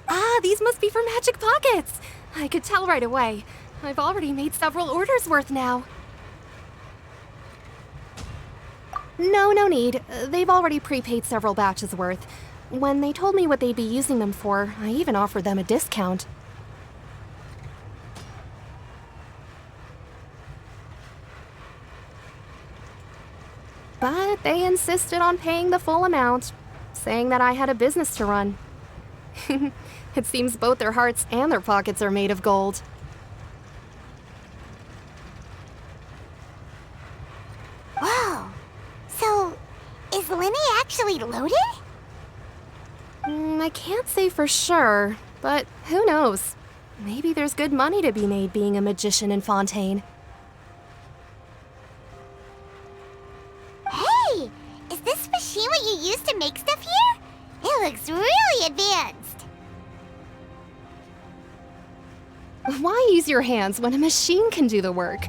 Ah, these must be for magic pockets. I could tell right away. I've already made several orders worth now. No need. They've already prepaid several batches worth. When they told me what they'd be using them for, I even offered them a discount. But they insisted on paying the full amount, saying that I had a business to run. It seems both their hearts and their pockets are made of gold. Whoa. So, is Linny actually loaded? I can't say for sure, but who knows? Maybe there's good money to be made being a magician in Fontaine. Hey! Is this machine what you use to make stuff here? It looks really advanced. Why use your hands when a machine can do the work?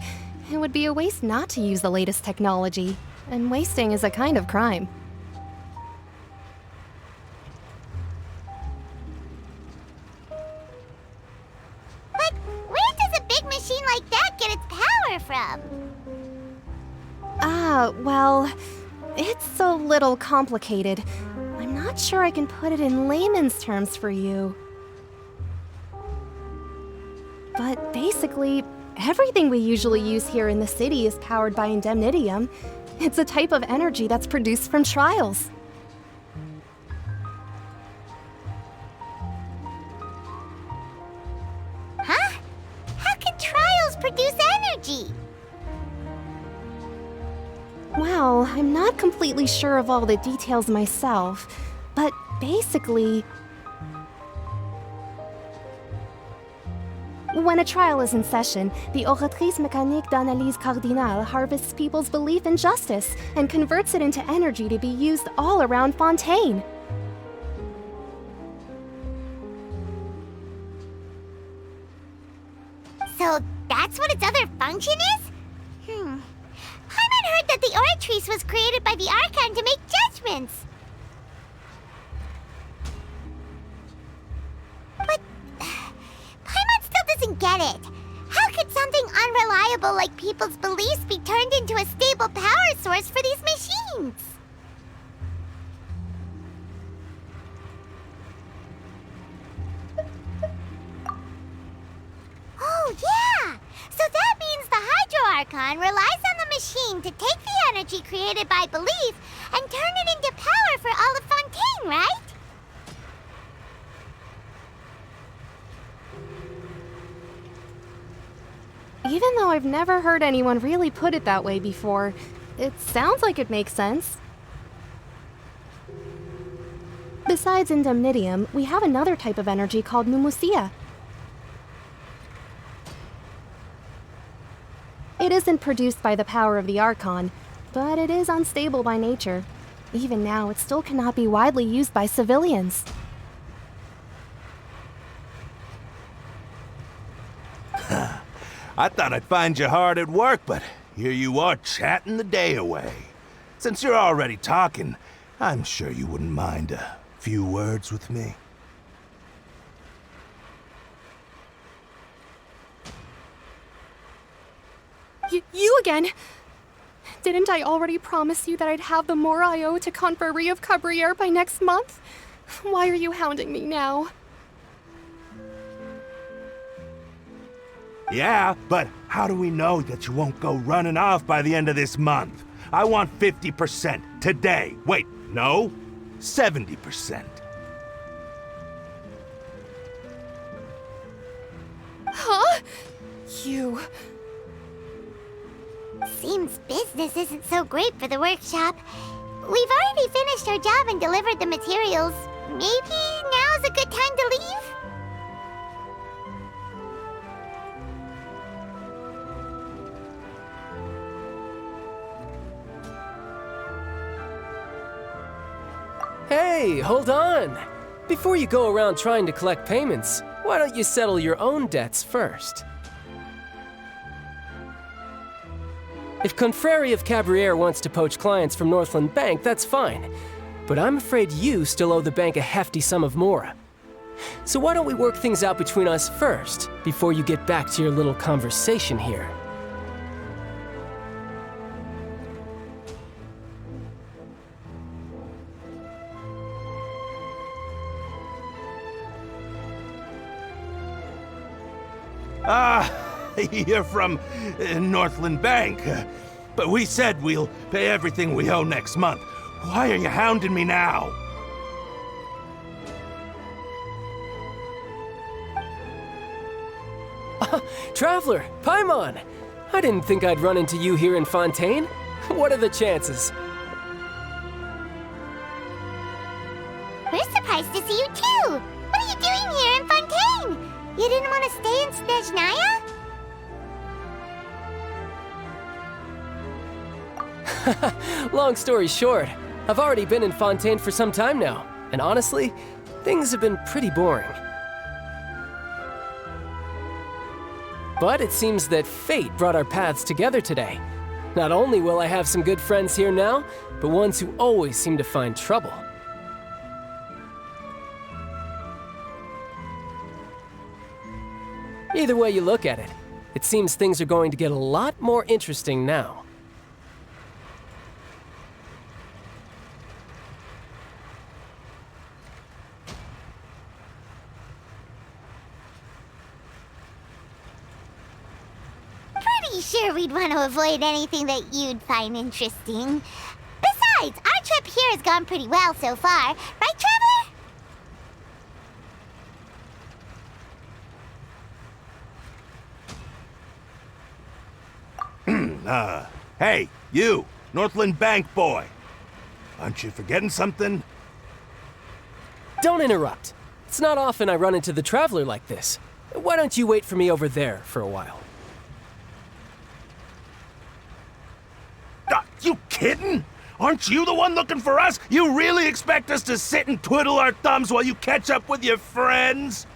It would be a waste not to use the latest technology, and wasting is a kind of crime. But where does a big machine like that get its power from? Well, it's a little complicated. I'm not sure I can put it in layman's terms for you. But basically, everything we usually use here in the city is powered by indemnitium. It's a type of energy that's produced from trials. Huh? How can trials produce energy? Well, I'm not completely sure of all the details myself, but basically, when a trial is in session, the oratrice mécanique d'analyse cardinale harvests people's belief in justice and converts it into energy to be used all around Fontaine. So that's what its other function is? Paimon heard that the oratrice was created by the Archon to make judgments. But Paimon still doesn't get it. How could something unreliable like people's beliefs be turned into a stable power source for these machines? Oh, yeah! So that means the Hydro Archon relies on the machine to take the energy created by belief and turn it into power for all of Fontaine, right? Even though I've never heard anyone really put it that way before, it sounds like it makes sense. Besides indemnitium, we have another type of energy called pneumosia. It isn't produced by the power of the Archon, but it is unstable by nature. Even now, it still cannot be widely used by civilians. I thought I'd find you hard at work, but here you are chatting the day away. Since you're already talking, I'm sure you wouldn't mind a few words with me. You again? Didn't I already promise you that I'd have the more I owe to Confrérie of Cabriere by next month? Why are you hounding me now? Yeah, but how do we know that you won't go running off by the end of this month? I want 50% today. Wait, no, 70%. Huh? You... Seems business isn't so great for the workshop. We've already finished our job and delivered the materials. Maybe now's a good time to leave? Hey, hold on! Before you go around trying to collect payments, why don't you settle your own debts first? If Confrérie of Cabriere wants to poach clients from Northland Bank, that's fine. But I'm afraid you still owe the bank a hefty sum of mora. So why don't we work things out between us first, before you get back to your little conversation here? You're from Northland Bank. But we said we'll pay everything we owe next month. Why are you hounding me now? Traveler, Paimon! I didn't think I'd run into you here in Fontaine. What are the chances? We're surprised to see you too! What are you doing here in Fontaine? You didn't want to stay in Snezhnaya? Long story short, I've already been in Fontaine for some time now, and honestly, things have been pretty boring. But it seems that fate brought our paths together today. Not only will I have some good friends here now, but ones who always seem to find trouble. Either way you look at it, it seems things are going to get a lot more interesting now. Pretty sure we'd want to avoid anything that you'd find interesting. Besides, our trip here has gone pretty well so far. Right, Traveler? Hey, you, Northland Bank boy. Aren't you forgetting something? Don't interrupt. It's not often I run into the Traveler like this. Why don't you wait for me over there for a while? You kidding? Aren't you the one looking for us? You really expect us to sit and twiddle our thumbs while you catch up with your friends?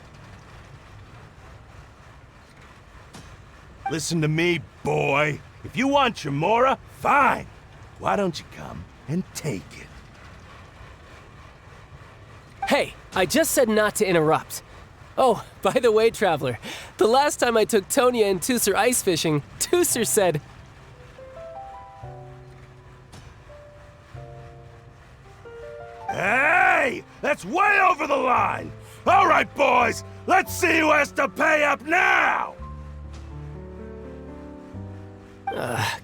Listen to me, boy. If you want your mora, fine. Why don't you come and take it? Hey, I just said not to interrupt. Oh, by the way, Traveler, the last time I took Tonya and Tusser ice fishing, Tusser said, Hey! That's way over the line! All right, boys, let's see who has to pay up now!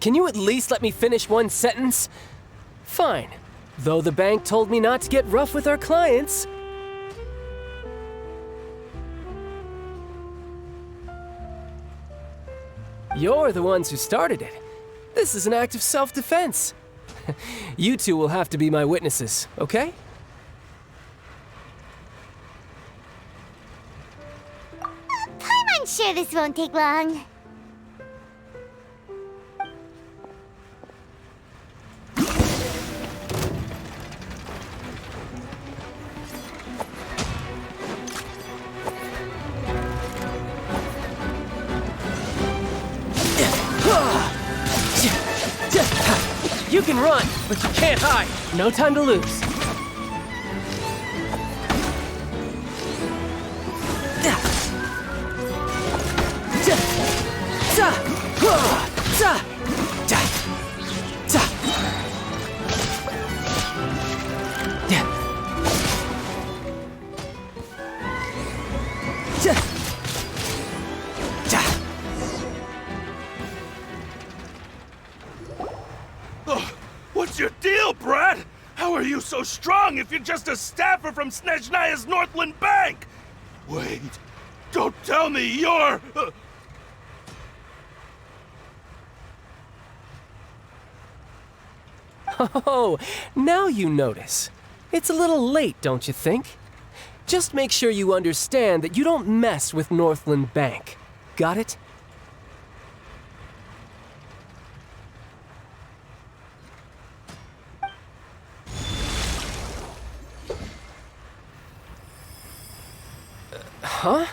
Can you at least let me finish one sentence? Fine. Though the bank told me not to get rough with our clients. You're the ones who started it. This is an act of self-defense. You two will have to be my witnesses, okay? I'm sure this won't take long. You can run, but you can't hide. No time to lose. What's your deal, Brad? How are you so strong if you're just a staffer from Snezhnaya's Northland Bank? Wait, don't tell me you're... Oh, now you notice. It's a little late, don't you think? Just make sure you understand that you don't mess with Northland Bank. Got it? Huh?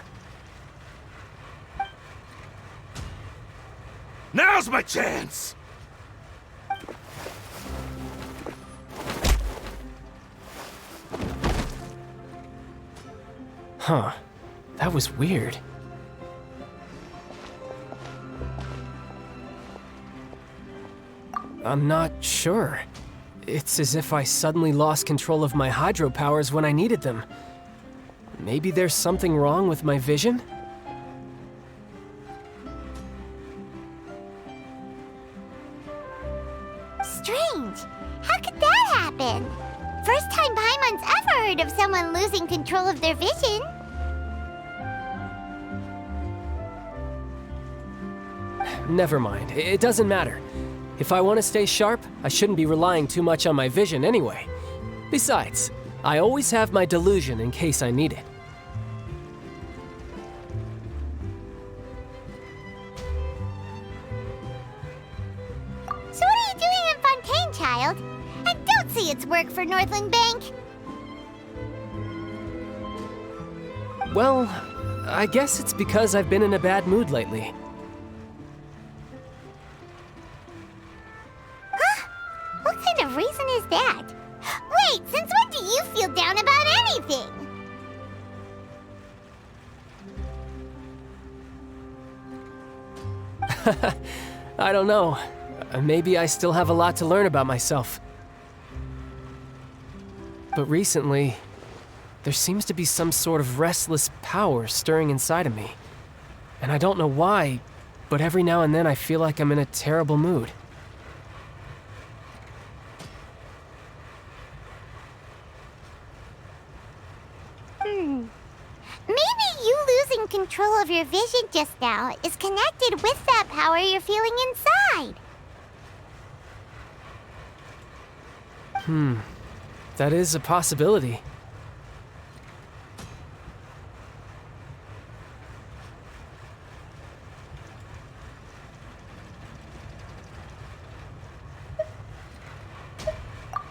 Now's my chance! Huh. That was weird. I'm not sure. It's as if I suddenly lost control of my hydro powers when I needed them. Maybe there's something wrong with my vision? Strange. How could that happen? First time Paimon's ever heard of someone losing control of their vision. Never mind. It doesn't matter. If I want to stay sharp, I shouldn't be relying too much on my vision anyway. Besides, I always have my delusion in case I need it. So what are you doing in Fontaine, child? And don't say it's work for Northland Bank. Well, I guess it's because I've been in a bad mood lately. What kind of reason is that? Wait, since when do you feel down about anything? I don't know. Maybe I still have a lot to learn about myself. But recently, there seems to be some sort of restless power stirring inside of me. And I don't know why, but every now and then I feel like I'm in a terrible mood. Maybe you losing control of your vision just now is connected with that power you're feeling inside. That is a possibility.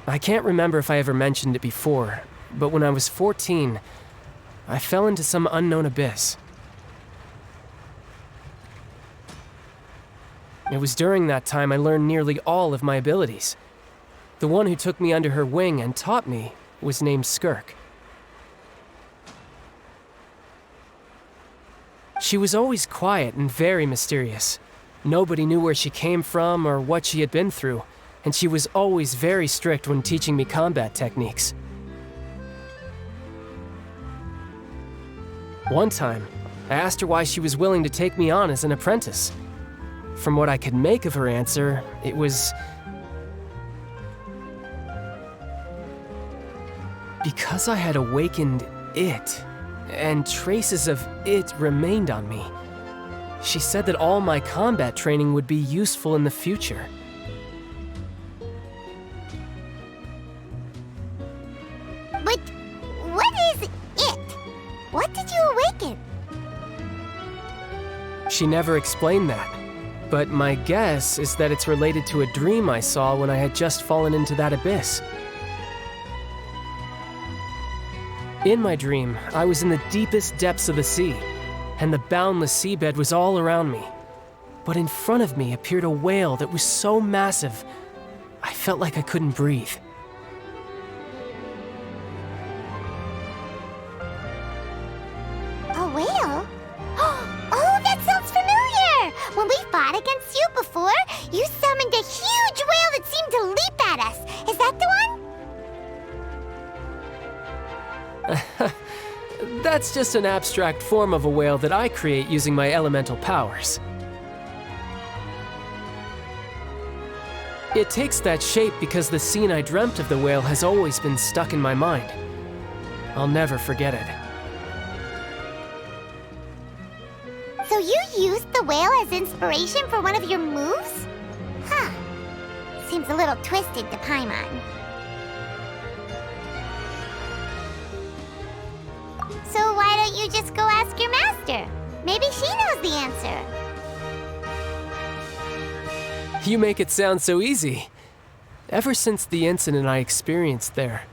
I can't remember if I ever mentioned it before, but when I was 14, I fell into some unknown abyss. It was during that time I learned nearly all of my abilities. The one who took me under her wing and taught me was named Skirk. She was always quiet and very mysterious. Nobody knew where she came from or what she had been through, and she was always very strict when teaching me combat techniques. One time, I asked her why she was willing to take me on as an apprentice. From what I could make of her answer, it was because I had awakened it, and traces of it remained on me. She said that all my combat training would be useful in the future. But what is it? What did you awaken? She never explained that, but my guess is that it's related to a dream I saw when I had just fallen into that abyss. In my dream, I was in the deepest depths of the sea, and the boundless seabed was all around me. But in front of me appeared a whale that was so massive, I felt like I couldn't breathe. A whale? Oh, that sounds familiar! When we fought against you before, you summoned a huge whale that seemed to leap at us. Is that the one? That's just an abstract form of a whale that I create using my elemental powers. It takes that shape because the scene I dreamt of the whale has always been stuck in my mind. I'll never forget it. So you used the whale as inspiration for one of your moves? Huh. Seems a little twisted to Paimon. So why don't you just go ask your master? Maybe she knows the answer. You make it sound so easy. Ever since the incident I experienced there,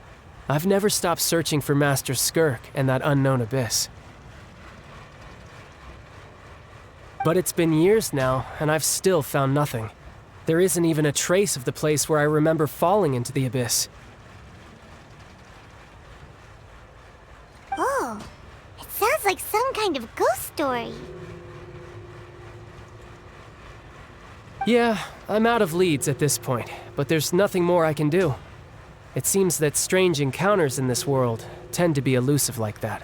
I've never stopped searching for Master Skirk and that unknown abyss. But it's been years now, and I've still found nothing. There isn't even a trace of the place where I remember falling into the abyss. Oh, it sounds like some kind of ghost story. Yeah, I'm out of leads at this point, but there's nothing more I can do. It seems that strange encounters in this world tend to be elusive like that.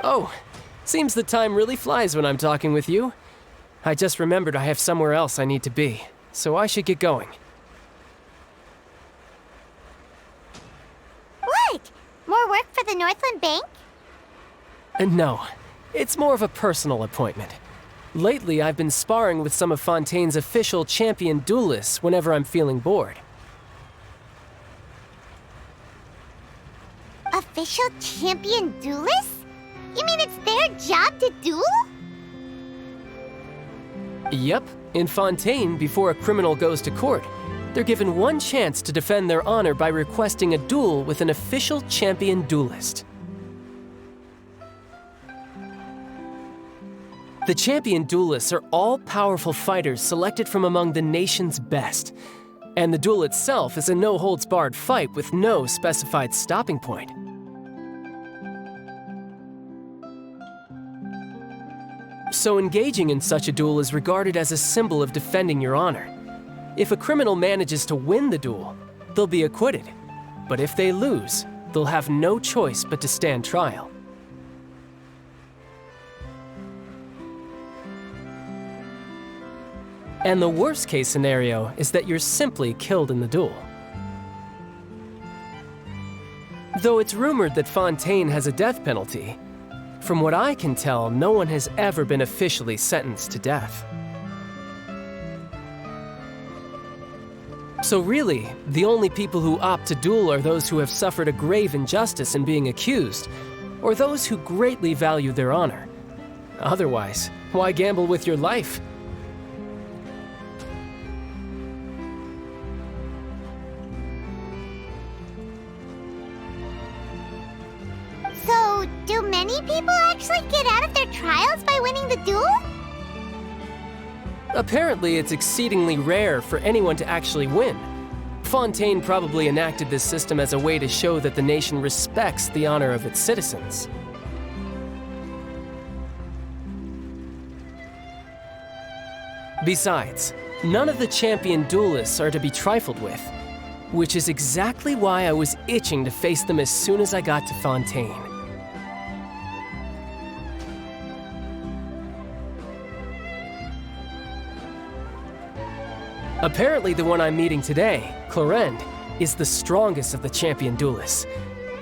Oh, seems the time really flies when I'm talking with you. I just remembered I have somewhere else I need to be, so I should get going. What? More work for the Northland Bank? No, it's more of a personal appointment. Lately, I've been sparring with some of Fontaine's official champion duelists whenever I'm feeling bored. Official champion duelists? You mean it's their job to duel? Yep, in Fontaine, before a criminal goes to court, they're given one chance to defend their honor by requesting a duel with an official champion duelist. The champion duelists are all-powerful fighters selected from among the nation's best, and the duel itself is a no-holds-barred fight with no specified stopping point. So engaging in such a duel is regarded as a symbol of defending your honor. If a criminal manages to win the duel, they'll be acquitted. But if they lose, they'll have no choice but to stand trial. And the worst-case scenario is that you're simply killed in the duel. Though it's rumored that Fontaine has a death penalty, from what I can tell, no one has ever been officially sentenced to death. So really, the only people who opt to duel are those who have suffered a grave injustice in being accused, or those who greatly value their honor. Otherwise, why gamble with your life? So, do many people actually get out of their trials by winning the duel? Apparently, it's exceedingly rare for anyone to actually win. Fontaine probably enacted this system as a way to show that the nation respects the honor of its citizens. Besides, none of the champion duelists are to be trifled with, which is exactly why I was itching to face them as soon as I got to Fontaine. Apparently, the one I'm meeting today, Clorinde, is the strongest of the champion duelists.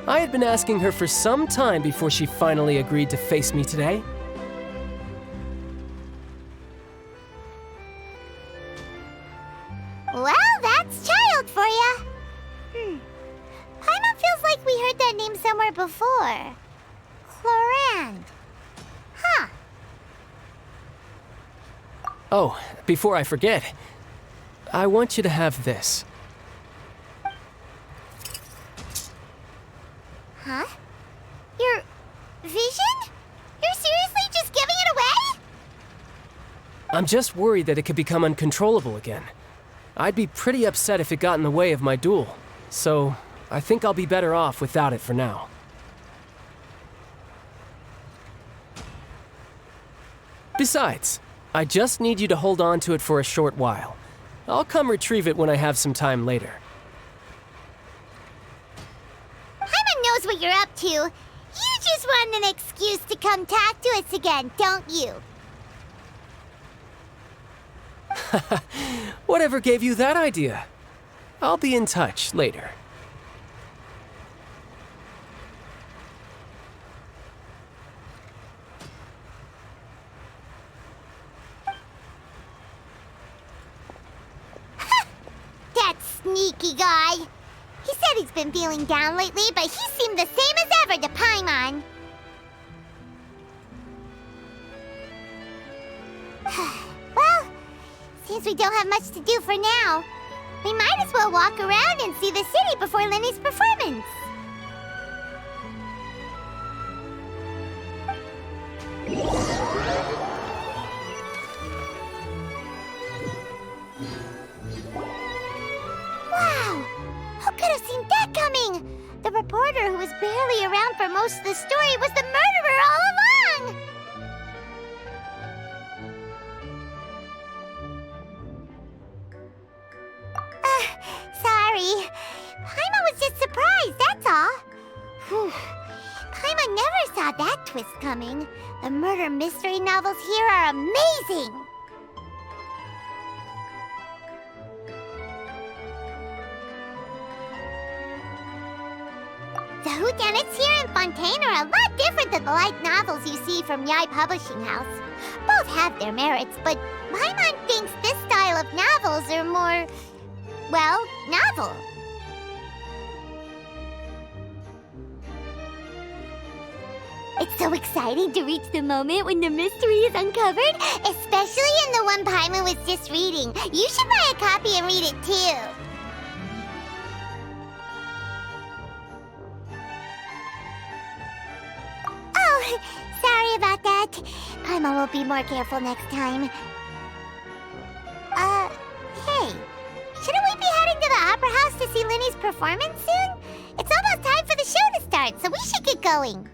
I had been asking her for some time before she finally agreed to face me today. Well, that's child for ya. Paimon feels like we heard that name somewhere before. Clorinde. Huh. Oh, before I forget, I want you to have this. Huh? Your vision? You're seriously just giving it away? I'm just worried that it could become uncontrollable again. I'd be pretty upset if it got in the way of my duel, so I think I'll be better off without it for now. Besides, I just need you to hold on to it for a short while. I'll come retrieve it when I have some time later. Paimon knows what you're up to. You just want an excuse to come talk to us again, don't you? Whatever gave you that idea? I'll be in touch later. That sneaky guy. He said he's been feeling down lately, but he seemed the same as ever to Paimon. Well, since we don't have much to do for now, we might as well walk around and see the city before Lenny's performance. reporter who was barely around for most of the story was the murderer all along! Sorry. Paimon was just surprised, that's all. Whew. Paimon never saw that twist coming. The murder mystery novels here are amazing! The whodunits here in Fontaine are a lot different than the light novels you see from Yai Publishing House. Both have their merits, but Paimon thinks this style of novels are more, well, novel. It's so exciting to reach the moment when the mystery is uncovered, especially in the one Paimon was just reading. You should buy a copy and read it too. Oh, sorry about that. Paimon will be more careful next time. Hey, shouldn't we be heading to the Opera House to see Linny's performance soon? It's almost time for the show to start, so we should get going.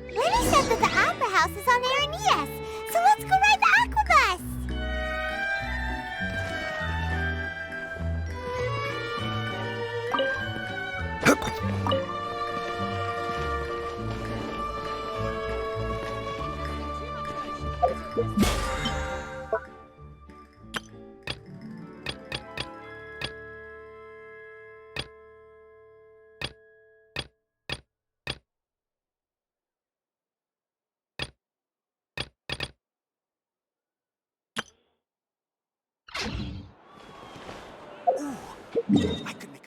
Linny said that the Opera House is on air near us, so let's go ride the Aquabus! I could make